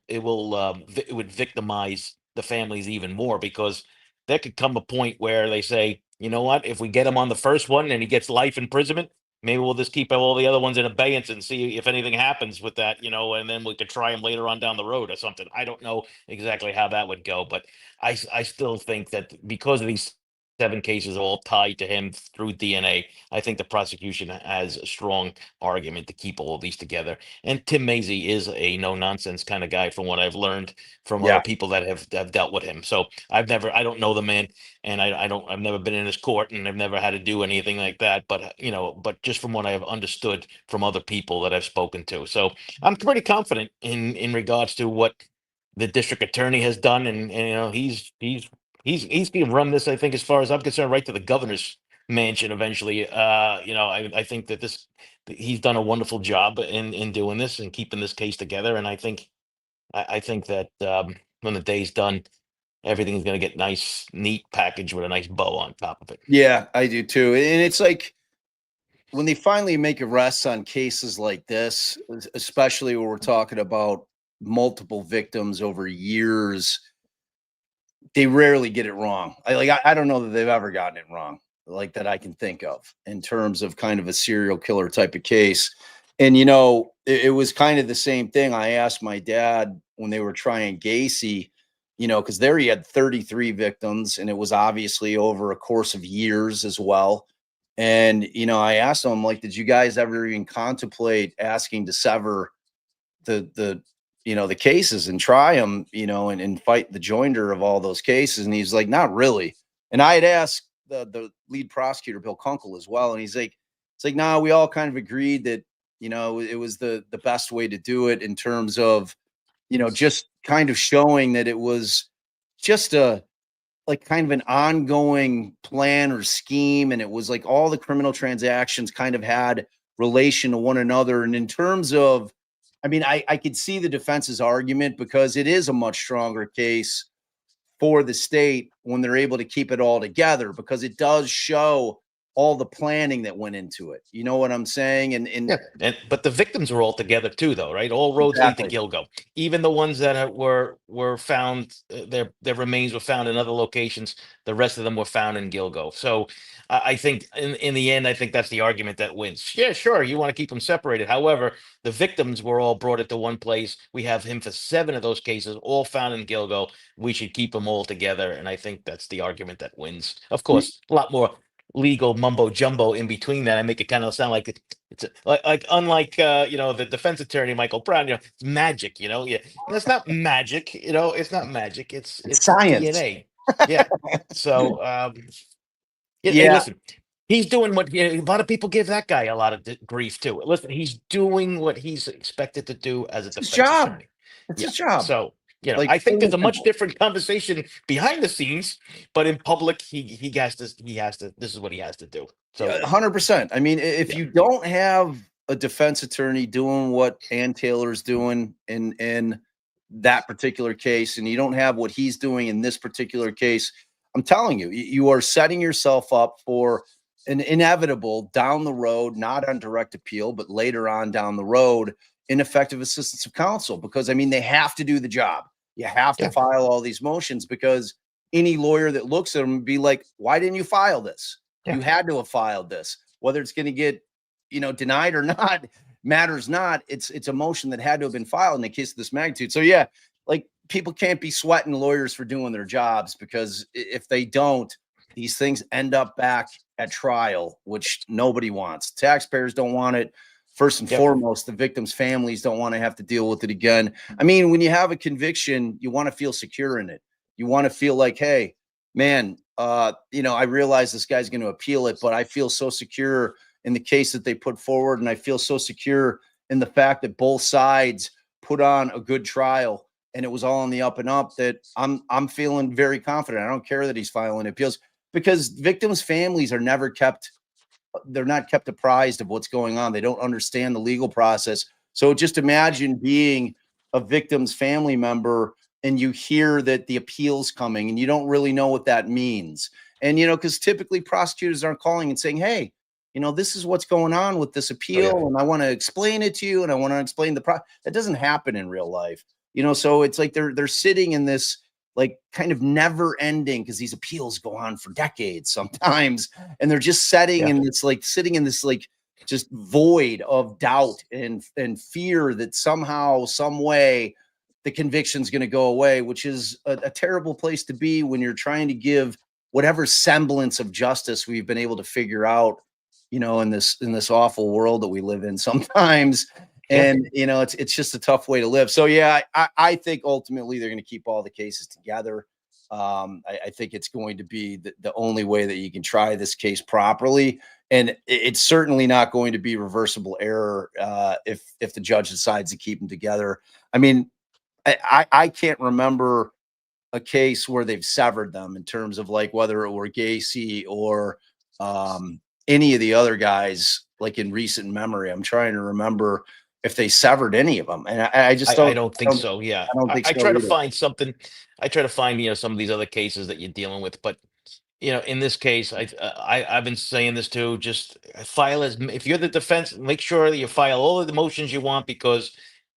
it would victimize the families even more, because there could come a point where they say, you know what, if we get him on the first one and he gets life imprisonment, maybe we'll just keep all the other ones in abeyance and see if anything happens with that, and then we could try them later on down the road or something. I don't know exactly how that would go, but I still think that because of these 7 cases all tied to him through DNA. I think the prosecution has a strong argument to keep all of these together. And Tim Macy is a no nonsense kind of guy, from what I've learned from other Yeah. people that have dealt with him. So I don't know the man, and I've never been in his court, and I've never had to do anything like that. But but just from what I have understood from other people that I've spoken to, so I'm pretty confident in regards to what the district attorney has done, and he's going to run this, I think, as far as I'm concerned, right to the governor's mansion eventually. I think that he's done a wonderful job in doing this and keeping this case together. And I think that when the day's done, everything's going to get nice, neat package with a nice bow on top of it. Yeah, I do too. And it's like when they finally make arrests on cases like this, especially when we're talking about multiple victims over years, they rarely get it wrong. I don't know that they've ever gotten it wrong, like that I can think of, in terms of kind of a serial killer type of case. And it was kind of the same thing. I asked my dad when they were trying Gacy, because there he had 33 victims, and it was obviously over a course of years as well. And I asked him, like, did you guys ever even contemplate asking to sever the cases and try them, and fight the joinder of all those cases? And he's like, not really. And I had asked the lead prosecutor, Bill Kunkel, as well. And it's like, nah, we all kind of agreed that, it was the best way to do it, in terms of, just kind of showing that it was just a, like, kind of an ongoing plan or scheme. And it was like all the criminal transactions kind of had relation to one another. And in terms of, I mean, I could see the defense's argument, because it is a much stronger case for the state when they're able to keep it all together, because it does show all the planning that went into it. You know what I'm saying? And Yeah, but the victims were all together too, though, right? All roads lead to exactly. Gilgo. Even the ones that were found, their remains were found in other locations. The rest of them were found in Gilgo. So I think in the end, I think that's the argument that wins. Yeah, sure, you want to keep them separated. However, the victims were all brought into one place. We have him for 7 of those cases, all found in Gilgo. We should keep them all together, and I think that's the argument that wins. Of course, a lot more legal mumbo jumbo in between that. I make it kind of sound like like unlike the defense attorney Michael Brown, it's magic, yeah, and it's not magic, it's not magic, It's it's science. DNA. Yeah. So hey, Yeah, listen, he's doing what, a lot of people give that guy a lot of grief too. Listen, he's doing what he's expected to do as a it's his defense job. attorney. It's Yeah. his job. So Like, I think plain there's and a much simple. different conversation behind the scenes, but in public, he has to. This is what he has to do. So 100%. I mean, if yeah, you don't have a defense attorney doing what Ann Taylor's doing in that particular case, and you don't have what he's doing in this particular case, I'm telling you, you are setting yourself up for an inevitable down the road, not on direct appeal, but later on down the road, ineffective assistance of counsel. Because I mean, they have to do the job. You have to yeah, file all these motions, because any lawyer that looks at them would be like, why didn't you file this? yeah, You had to have filed this. Whether it's going to get, denied or not, matters not. It's a motion that had to have been filed in a case of this magnitude. So yeah, like, people can't be sweating lawyers for doing their jobs, because if they don't, these things end up back at trial, which nobody wants. Taxpayers don't want it. First and yep, foremost, the victims' families don't want to have to deal with it again. I mean, when you have a conviction, you want to feel secure in it. You want to feel like, hey, man, I realize this guy's going to appeal it, but I feel so secure in the case that they put forward, and I feel so secure in the fact that both sides put on a good trial, and it was all on the up and up, that I'm feeling very confident. I don't care that he's filing appeals, because victims' families are never kept, they're not kept apprised of what's going on. They don't understand the legal process. So just imagine being a victim's family member, and you hear that the appeal's coming, and you don't really know what that means. And because typically prosecutors aren't calling and saying, hey, this is what's going on with this oh yeah, appeal, and I want to explain it to you, and I want to explain that doesn't happen in real life. So it's like they're sitting in this, like, kind of never ending, because these appeals go on for decades sometimes, and they're just yeah, sitting in this, like, just void of doubt and fear that somehow, some way, the conviction's going to go away, which is a terrible place to be when you're trying to give whatever semblance of justice we've been able to figure out, in this awful world that we live in sometimes. Yeah. And it's just a tough way to live. So yeah, I think ultimately they're going to keep all the cases together. I think it's going to be the only way that you can try this case properly, and it's certainly not going to be reversible error if the judge decides to keep them together. I mean, I can't remember a case where they've severed them in terms of like whether it were Gacy or any of the other guys, like in recent memory. I'm trying to remember if they severed any of them, and I just I don't. don't think so. Yeah, I don't think I so try to either. find something. I try to find some of these other cases that you're dealing with, but in this case, I've been saying this too. Just file if you're the defense, make sure that you file all of the motions you want, because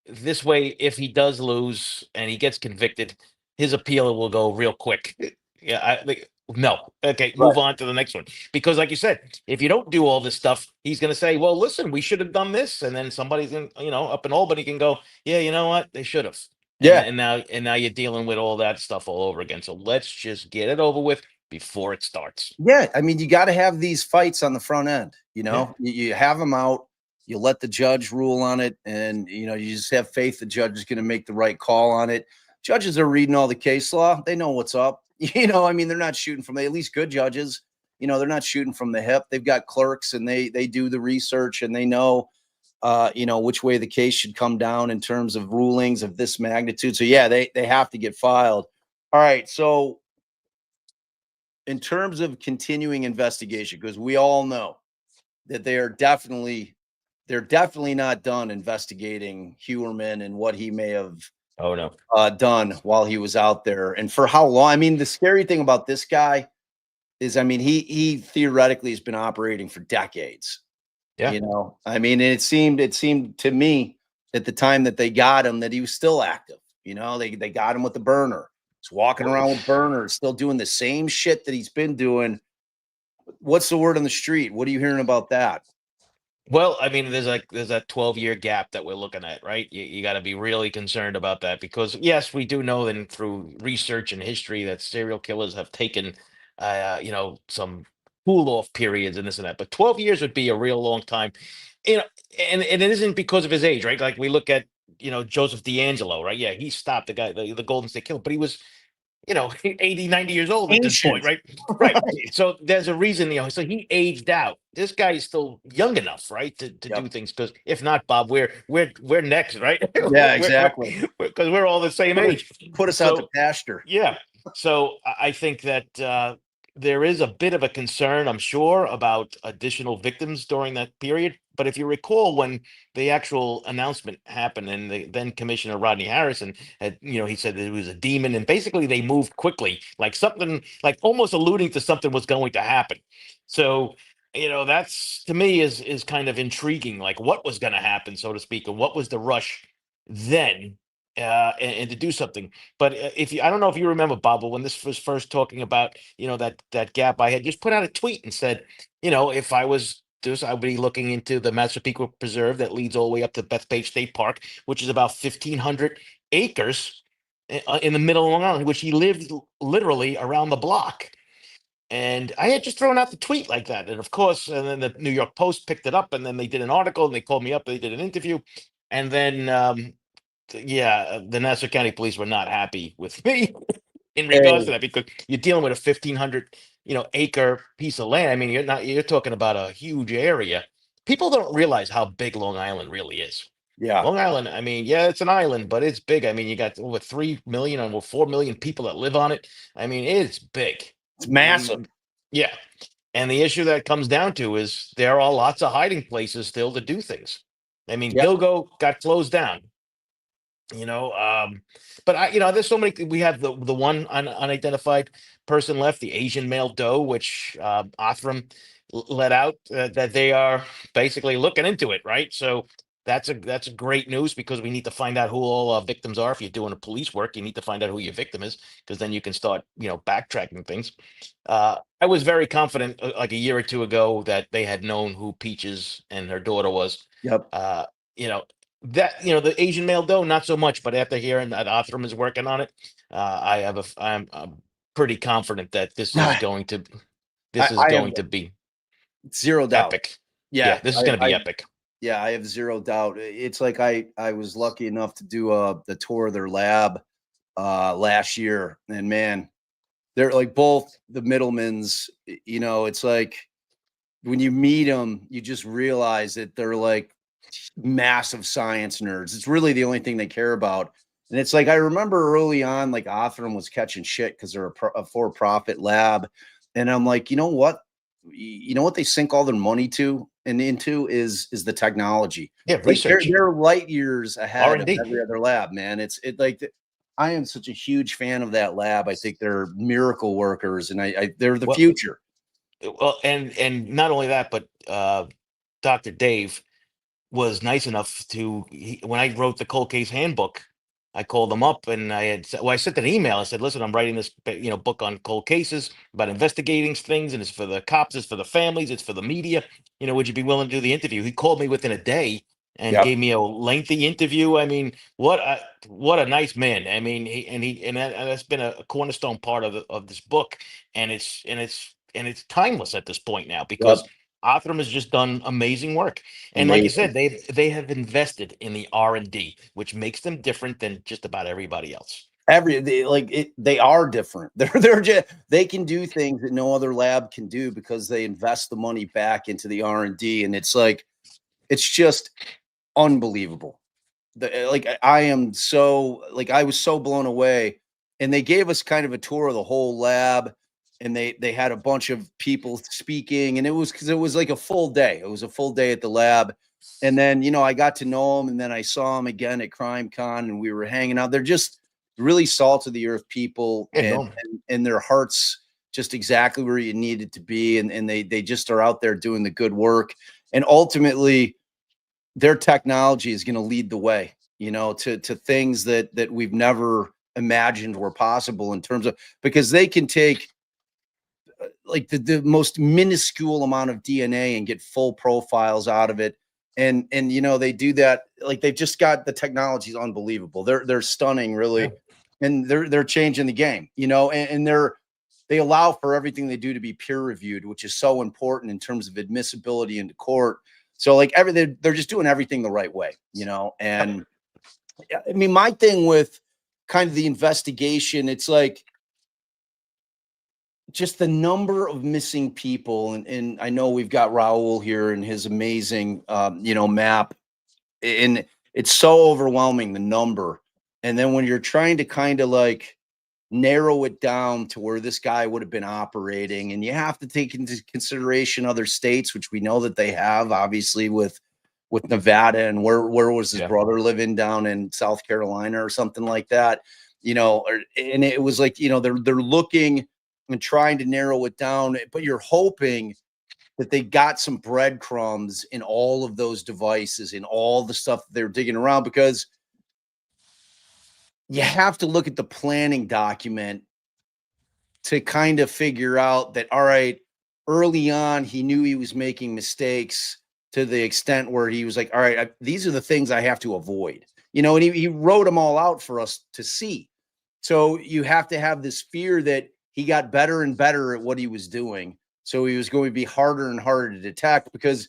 this way, if he does lose and he gets convicted, his appeal will go real quick. Yeah, no, okay, Right. move on to the next one. Because, like you said, if you don't do all this stuff, he's going to say, "Well, listen, we should have done this," and then somebody's in, up in Albany can go, "Yeah, you know what? They should have." And Yeah. and now you're dealing with all that stuff all over again. So let's just get it over with before it starts. Yeah, I mean, you got to have these fights on the front end. Yeah. You have them out. You let the judge rule on it, and you just have faith the judge is going to make the right call on it. Judges are reading all the case law; they know what's up. I mean, they're not shooting from at least good judges. They're not shooting from the hip. They've got clerks, and they do the research, and they know, which way the case should come down in terms of rulings of this magnitude. So yeah, they have to get filed. All right, so in terms of continuing investigation, because we all know that they're definitely not done investigating Heuermann and what he may have Oh no. done while he was out there, and for how long. I mean, the scary thing about this guy is, I mean, he theoretically has been operating for decades. Yeah. I mean, it seemed to me at the time that they got him that he was still active. They got him with the burner. He's walking Well, around with burners, still doing the same shit that he's been doing. What's the word on the street? What are you hearing about that? Well, I mean, there's that 12-year gap that we're looking at, right? You got to be really concerned about that, because yes, we do know that through research and history that serial killers have taken, some cool off periods and this and that. But 12 years would be a real long time, you know. And it isn't because of his age, right? Like we look at Joseph D'Angelo, right? Yeah, he stopped the Golden State Killer, but he was 80, 90 years old at this point, Ancient. right? Right. Right. So there's a reason, so he aged out. This guy is still young enough, right, to do Yep. things. Because if not, Bob, we're next, right? Yeah, exactly. Because we're all the same Put us age. put us out to So pasture. yeah. So I think that there is a bit of a concern, I'm sure, about additional victims during that period. But if you recall, when the actual announcement happened, and the then Commissioner Rodney Harrison had, he said that it was a demon, and basically they moved quickly, like something, like almost alluding to something was going to happen. So, that's to me is kind of intriguing, like what was going to happen, so to speak, and what was the rush then, and to do something. But I don't know if you remember, Bob, but when this was first talking about, that gap, I had just put out a tweet and said, if I was this, I would be looking into the Massapequa Preserve that leads all the way up to Bethpage State Park, which is about 1,500 acres in the middle of Long Island, which he lived literally around the block. And I had just thrown out the tweet like that. And of course, and then the New York Post picked it up, and then they did an article, and they called me up, they did an interview. And then yeah, the Nassau County Police were not happy with me in regards to Hey, that, because you're dealing with a 1,500 acre piece of land. I mean, you're talking about a huge area. People don't realize how big Long Island really is. yeah, Long Island, I mean, yeah, it's an island, but it's big. I mean, you got over 3 million, over 4 million people that live on it. I mean, it's big. it's massive. Yeah. And the issue that comes down to is there are lots of hiding places still to do things. I mean, Yep. Gilgo got closed down, you know but there's so many. We have the one unidentified person left, the Asian male doe, which Othram let out, that they are basically looking into it, right? So that's a great news, because we need to find out who all our victims are. If you're doing a police work, you need to find out who your victim is, because then you can start backtracking things. I was very confident, like a year or two ago, that they had known who Peaches and her daughter was. Yep. uh you know the Asian male doe, not so much. But after hearing that Othram is working on it, I'm pretty confident that this is I, going to I have be zero doubt. epic. Yeah, Yeah, this is going to be epic. yeah, I have zero doubt. It's like I was lucky enough to do the tour of their lab last year, and man, they're like both the middlemans. It's like when you meet them, you just realize that they're like massive science nerds. It's really the only thing they care about. And it's like I remember early on, like Othram was catching shit because they're a for-profit lab, and I'm like, you know what? You know what they sink all their money to and into is the technology. Yeah, Like research, they're light years ahead of R&D. every other lab, man. I am such a huge fan of that lab. I think they're miracle workers, and they're the Well, future. well, and not only that, but Dr. Dave was nice enough to when I wrote the cold case handbook, I called him up and I sent an email. I said, listen, I'm writing this book on cold cases about investigating things, and it's for the cops, it's for the families, it's for the media. Would you be willing to do the interview? He called me within a day and Yep. gave me a lengthy interview. I mean, what a nice man. I mean, that's been a cornerstone part of this book, and it's timeless at this point now because Yep. Othram has just done amazing work. And like you Amazing. said, they have invested in the R&D, which makes them different than just about everybody else. They are different. They're just, they can do things that no other lab can do because they invest the money back into the R&D, and it's like it's just unbelievable. I was so blown away, and they gave us kind of a tour of the whole lab, and they had a bunch of people speaking, and it was like a full day. It was a full day at the lab. And then, I got to know them, and then I saw them again at Crime Con, and we were hanging out. They're just really salt of the earth people, Yeah, and no, and their hearts just exactly where you need it to be, and they just are out there doing the good work. And ultimately, their technology is going to lead the way, to things that we've never imagined were possible in terms of, because they can take like the most minuscule amount of DNA and get full profiles out of it. And they do that, like they've just got the technology is unbelievable. They're stunning, yeah. really. And they're changing the game, and they allow for everything they do to be peer reviewed, which is so important in terms of admissibility into court. So like everything, they're just doing everything the right way, and I mean, my thing with kind of the investigation, it's like just the number of missing people. And I know we've got Raul here and his amazing, map, and it's so overwhelming, the number. And then when you're trying to kind of like narrow it down to where this guy would have been operating, and you have to take into consideration other states, which we know that they have, obviously, with Nevada, and where was his Yeah. brother living, down in South Carolina or something like that, and it was like, they're looking and trying to narrow it down, but you're hoping that they got some breadcrumbs in all of those devices, in all the stuff they're digging around, because you have to look at the planning document to kind of figure out that, all right, early on, he knew he was making mistakes to the extent where he was like, all right, these are the things I have to avoid, and he wrote them all out for us to see. So you have to have this fear that he got better and better at what he was doing. So he was going to be harder and harder to detect, because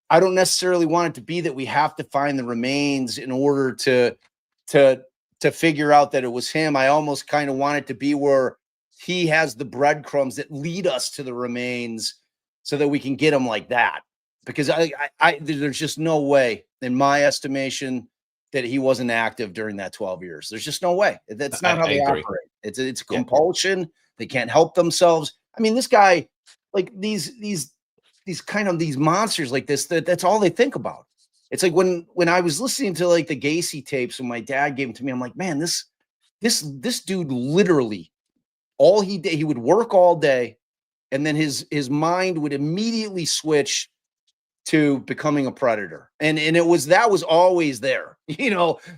I don't necessarily want it to be that we have to find the remains in order to figure out that it was him. I almost kind of want it to be where he has the breadcrumbs that lead us to the remains, so that we can get them like that. Because there's just no way, in my estimation, that he wasn't active during that 12 years. There's just no way. That's not how I they agree. operate. It's Yeah. compulsion. They can't help themselves. I mean, this guy, like these kind of these monsters like this, that's all they think about. It's like when I was listening to like the Gacy tapes when my dad gave them to me, I'm like, man, this dude literally, all he did, he would work all day, and then his mind would immediately switch to becoming a predator. And that was always there,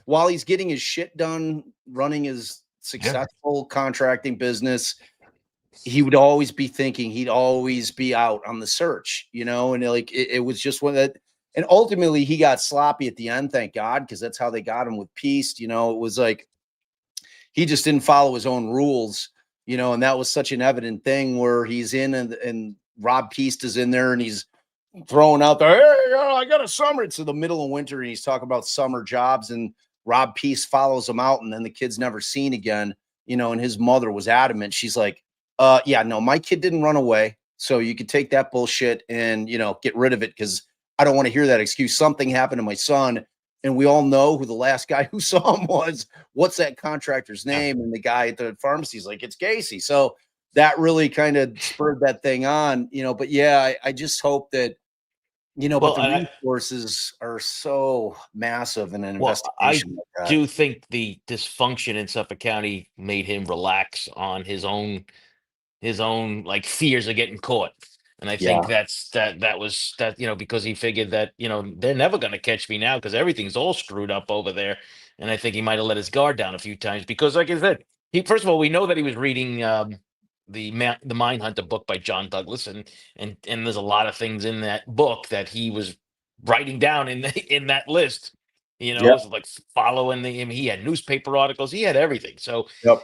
while he's getting his shit done, running his successful contracting business, he would always be thinking, he'd always be out on the search, and like it was just one that, and ultimately he got sloppy at the end, thank God, because that's how they got him with Peace. It was like he just didn't follow his own rules. and that was such an evident thing where he's in and Rob Peast is in there and he's throwing out there, hey, I got a summer. It's in the middle of winter and he's talking about summer jobs and Rob Peast follows him out and then the kid's never seen again, and his mother was adamant. She's like, yeah, no, my kid didn't run away. So you could take that bullshit and, get rid of it because I don't want to hear that excuse. Something happened to my son. And we all know who the last guy who saw him was. What's that contractor's name? And the guy at the pharmacy is like, it's Casey. So that really kind of spurred that thing on, but yeah, I just hope that, but Well, the resources are so massive in an well, I investigation like that. do think the dysfunction in Suffolk County made him relax on his own like fears of getting caught. And I Yeah. think that was that, because he figured that, they're never going to catch me now because everything's all screwed up over there. And I think he might have let his guard down a few times because, like I said, he first of all, we know that he was reading the Mindhunter book by John Douglas, and there's a lot of things in that book that he was writing down in that list. Yep. So like following he had newspaper articles, he had everything. So Yep.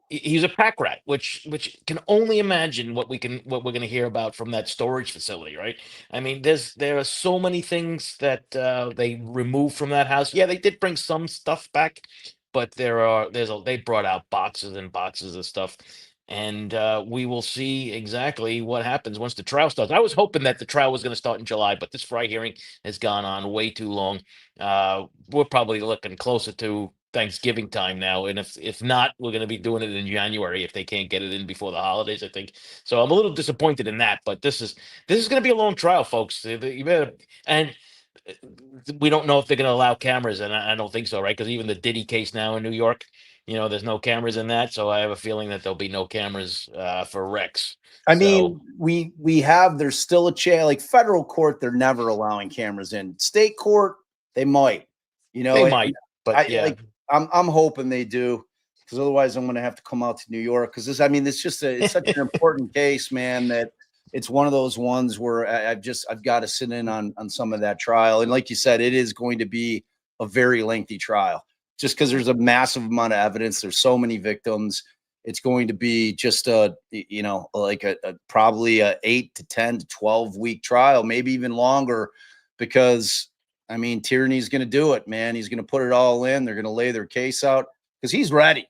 he's a pack rat, which can only imagine what we're going to hear about from that storage facility, right? I mean, there are so many things that they removed from that house. Yeah, they did bring some stuff back, but they brought out boxes and boxes of stuff, and we will see exactly what happens once the trial starts. I was hoping that the trial was going to start in July, but this Fry hearing has gone on way too long. We're probably looking closer to Thanksgiving time now, and if not, we're going to be doing it in January if they can't get it in before the holidays, I think. So I'm a little disappointed in that, but this is going to be a long trial, folks. You better, and uh, we don't know if they're going to allow cameras, and I don't think so, right? Because even the Diddy case now in New York, there's no cameras in that, so I have a feeling that there'll be no cameras for Rex. I So mean, there's still a chance, like federal court, they're never allowing cameras in. State court, they might, they and might, but I yeah, like I'm hoping they do because otherwise I'm going to have to come out to New York because it's such an important case, man, that it's one of those ones where I've got to sit in on some of that trial. And like you said, it is going to be a very lengthy trial just because there's a massive amount of evidence. There's so many victims. It's going to be just like a probably a 8 to 10 to 12 week trial, maybe even longer, because I mean, Tierney's going to do it, man. He's going to put it all in. They're going to lay their case out because he's ready,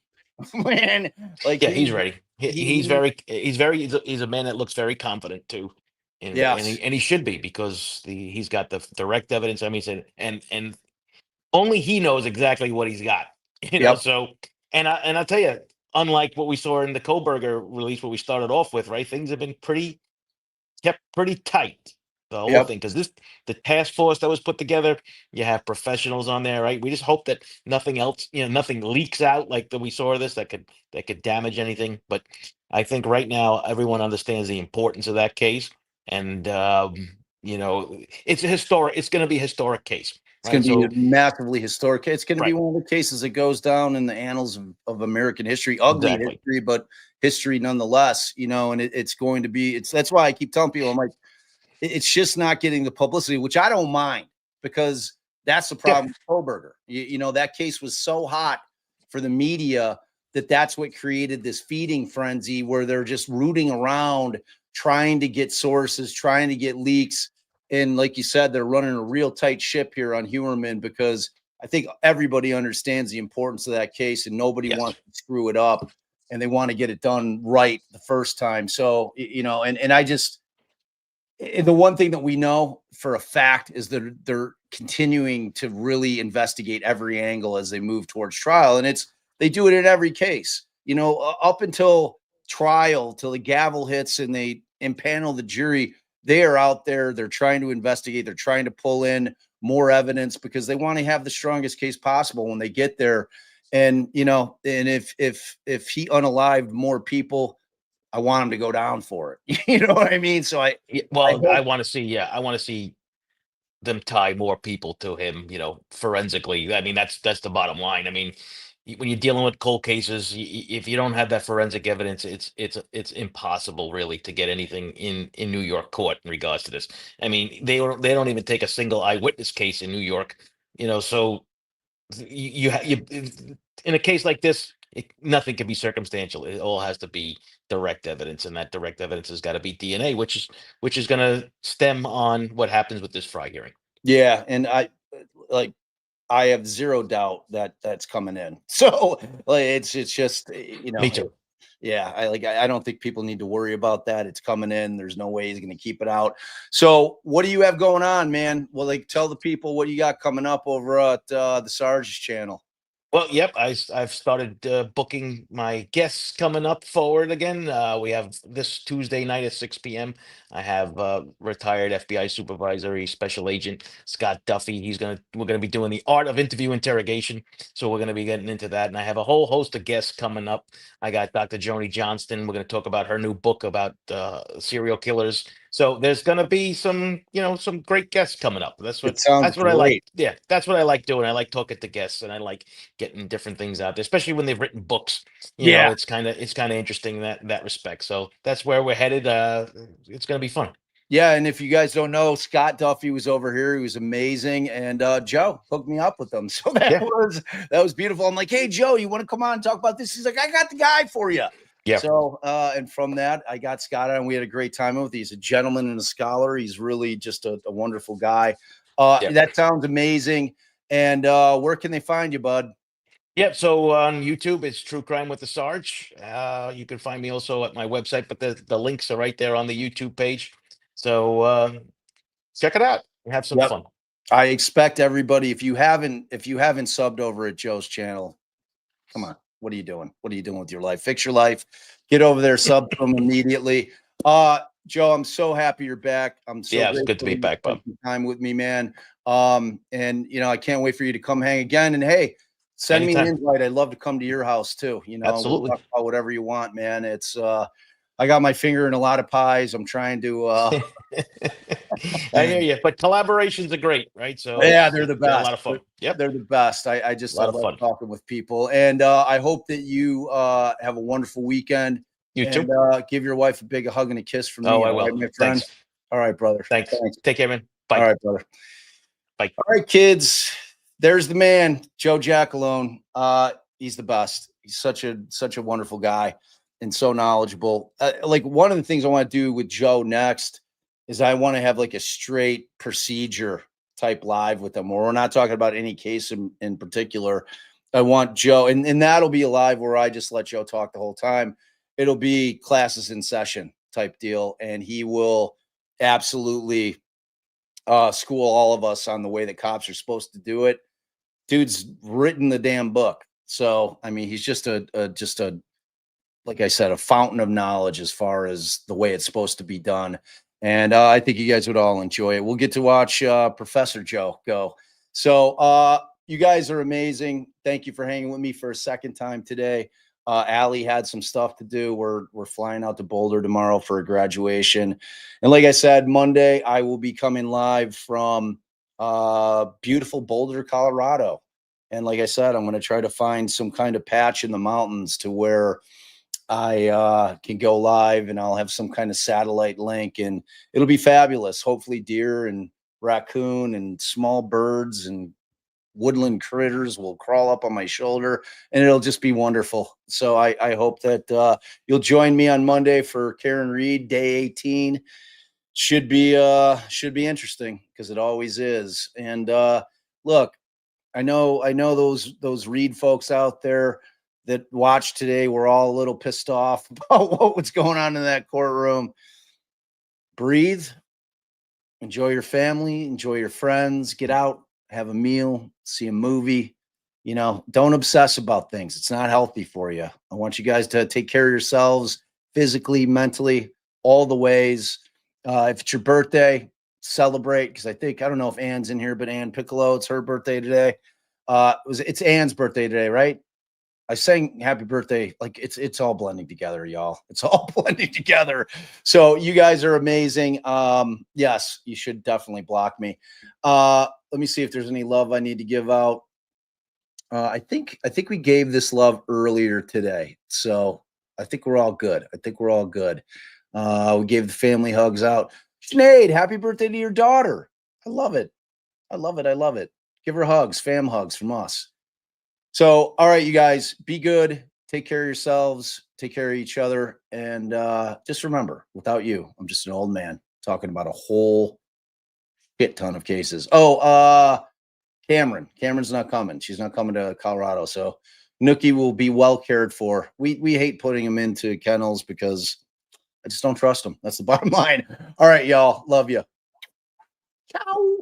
man. Like yeah, he's ready. he He's a man that looks very confident too, and yes, he should be because he's got the direct evidence. I mean, he said, and only he knows exactly what he's got. yep, So I'll tell you, unlike what we saw in the Koberger release, where we started off with, right, things have been kept pretty tight, the whole yep. thing, because the task force that was put together, you have professionals on there, right? We just hope that nothing else, nothing leaks out like that we saw this that could damage anything. But I think right now everyone understands the importance of that case, and it's going to be a historic case, It's going right? to be So massively historic. It's going to be right, one of the cases that goes down in the annals of American history, ugly exactly. history, but history nonetheless. And it's going to be. That's why I keep telling people, I'm like, it's just not getting the publicity, which I don't mind because that's the Yeah, problem with Koberger. That case was so hot for the media that's what created this feeding frenzy where they're just rooting around, trying to get sources, trying to get leaks. And like you said, they're running a real tight ship here on Heuermann because I think everybody understands the importance of that case and nobody yes, wants to screw it up and they want to get it done right the first time. So, and I just, the one thing that we know for a fact is that they're continuing to really investigate every angle as they move towards trial. And they do it in every case, up until trial, till the gavel hits and they impanel the jury. They are out there. They're trying to investigate. They're trying to pull in more evidence because they want to have the strongest case possible when they get there. And, and if he unalived more people, I want him to go down for it. You know what I mean? So yeah, I well, hope. I want to see them tie more people to him, forensically. I mean, that's the bottom line. I mean, when you're dealing with cold cases, if you don't have that forensic evidence, it's impossible really to get anything in New York court in regards to this. I mean, they don't even take a single eyewitness case in New York, so you in a case like this, nothing can be circumstantial. It all has to be direct evidence, and that direct evidence has got to be DNA, which is going to stem on what happens with this Fry hearing. Yeah, and like I have zero doubt that that's coming in. So like it's just Me too. yeah, I don't think people need to worry about that. It's coming in. There's no way he's going to keep it out. So what do you have going on, man? Well, like tell the people what you got coming up over at the Sarge's channel. Well, yep, I've started booking my guests coming up forward again. We have this Tuesday night at 6 p.m. I have retired FBI supervisory special agent Scott Duffy. We're gonna be doing the art of interview interrogation, so we're gonna be getting into that. And I have a whole host of guests coming up. I got Dr. Joni Johnston. We're gonna talk about her new book about serial killers. So there's gonna be some great guests coming up. It sounds That's what I like. great. Yeah, that's what I like doing. I like talking to guests, and I like getting different things out there, especially when they've written books. Yeah. It's kind of interesting in that respect. So that's where we're headed. It's going to be fun. Yeah, and if you guys don't know, Scott Duffy was over here. He was amazing, and Joe hooked me up with him. So that was beautiful. I'm like, hey, Joe, you want to come on and talk about this? He's like, I got the guy for you. Yeah. So and from that, I got Scott on. We had a great time with. He's a gentleman and a scholar. He's really just a wonderful guy. That sounds amazing. And where can they find you, bud? Yep. So on YouTube, it's True Crime with the Sarge. You can find me also at my website, but the links are right there on the YouTube page. So check it out and have some fun. I expect everybody, if you haven't subbed over at Joe's channel, come on. What are you doing? What are you doing with your life? Fix your life. Get over there, sub to him immediately. Joe, I'm so happy you're back. I'm so it's good to be back, bud. Time with me, man. And I can't wait for you to come hang again. And hey, send me an invite. I'd love to come to your house too. Absolutely. We'll talk about whatever you want, man. It's I got my finger in a lot of pies. I'm trying to I hear you, but collaborations are great, right? So yeah, they're the best. A lot of fun. Yep, they're the best. I just love talking with people, and I hope that you have a wonderful weekend. You too. Give your wife a big hug and a kiss from me. Oh, I will. Right, my friend. Thanks. All right, brother. Thanks. Take care, man. Bye. All right, brother. Bye. All right, kids. There's the man, Joe Giacalone. He's the best. He's such a wonderful guy and so knowledgeable. Like one of the things I want to do with Joe next is I want to have like a straight procedure type live with him, where we're not talking about any case in particular. I want Joe, and that'll be a live where I just let Joe talk the whole time. It'll be classes in session type deal, and he will absolutely school all of us on the way that cops are supposed to do it. Dude's written the damn book. So, I mean, he's just a like I said, a fountain of knowledge as far as the way it's supposed to be done. And I think you guys would all enjoy it. We'll get to watch Professor Joe go. So you guys are amazing. Thank you for hanging with me for a second time today. Allie had some stuff to do. We're flying out to Boulder tomorrow for a graduation. And like I said, Monday, I will be coming live from beautiful Boulder, Colorado. And like I said, I'm going to try to find some kind of patch in the mountains to where I can go live, and I'll have some kind of satellite link, and it'll be fabulous. Hopefully deer and raccoon and small birds and woodland critters will crawl up on my shoulder, and it'll just be wonderful. So I hope that you'll join me on Monday for Karen Reed, day 18. Should be interesting, because it always is. And look, I know those Reed folks out there that watched today were all a little pissed off about what was going on in that courtroom. Breathe, enjoy your family, enjoy your friends, get out, have a meal, see a movie. Don't obsess about things. It's not healthy for you. I want you guys to take care of yourselves physically, mentally, all the ways. If it's your birthday, celebrate, because I don't know if Ann's in here, but Ann Piccolo, it's her birthday today. It's Ann's birthday today, right? I sang happy birthday. Like it's all blending together, y'all. It's all blending together. So you guys are amazing. Yes, you should definitely block me. Let me see if there's any love I need to give out. I think we gave this love earlier today. So I think we're all good. We gave the family hugs out. Sinead, happy birthday to your daughter. I love it. Give her hugs, fam hugs from us. So, all right, you guys, be good. Take care of yourselves. Take care of each other. And just remember, without you, I'm just an old man talking about a whole shit ton of cases. Oh, Cameron's not coming. She's not coming to Colorado. So Nookie will be well cared for. We hate putting him into kennels because I just don't trust him. That's the bottom line. All right, y'all. Love you. Ciao.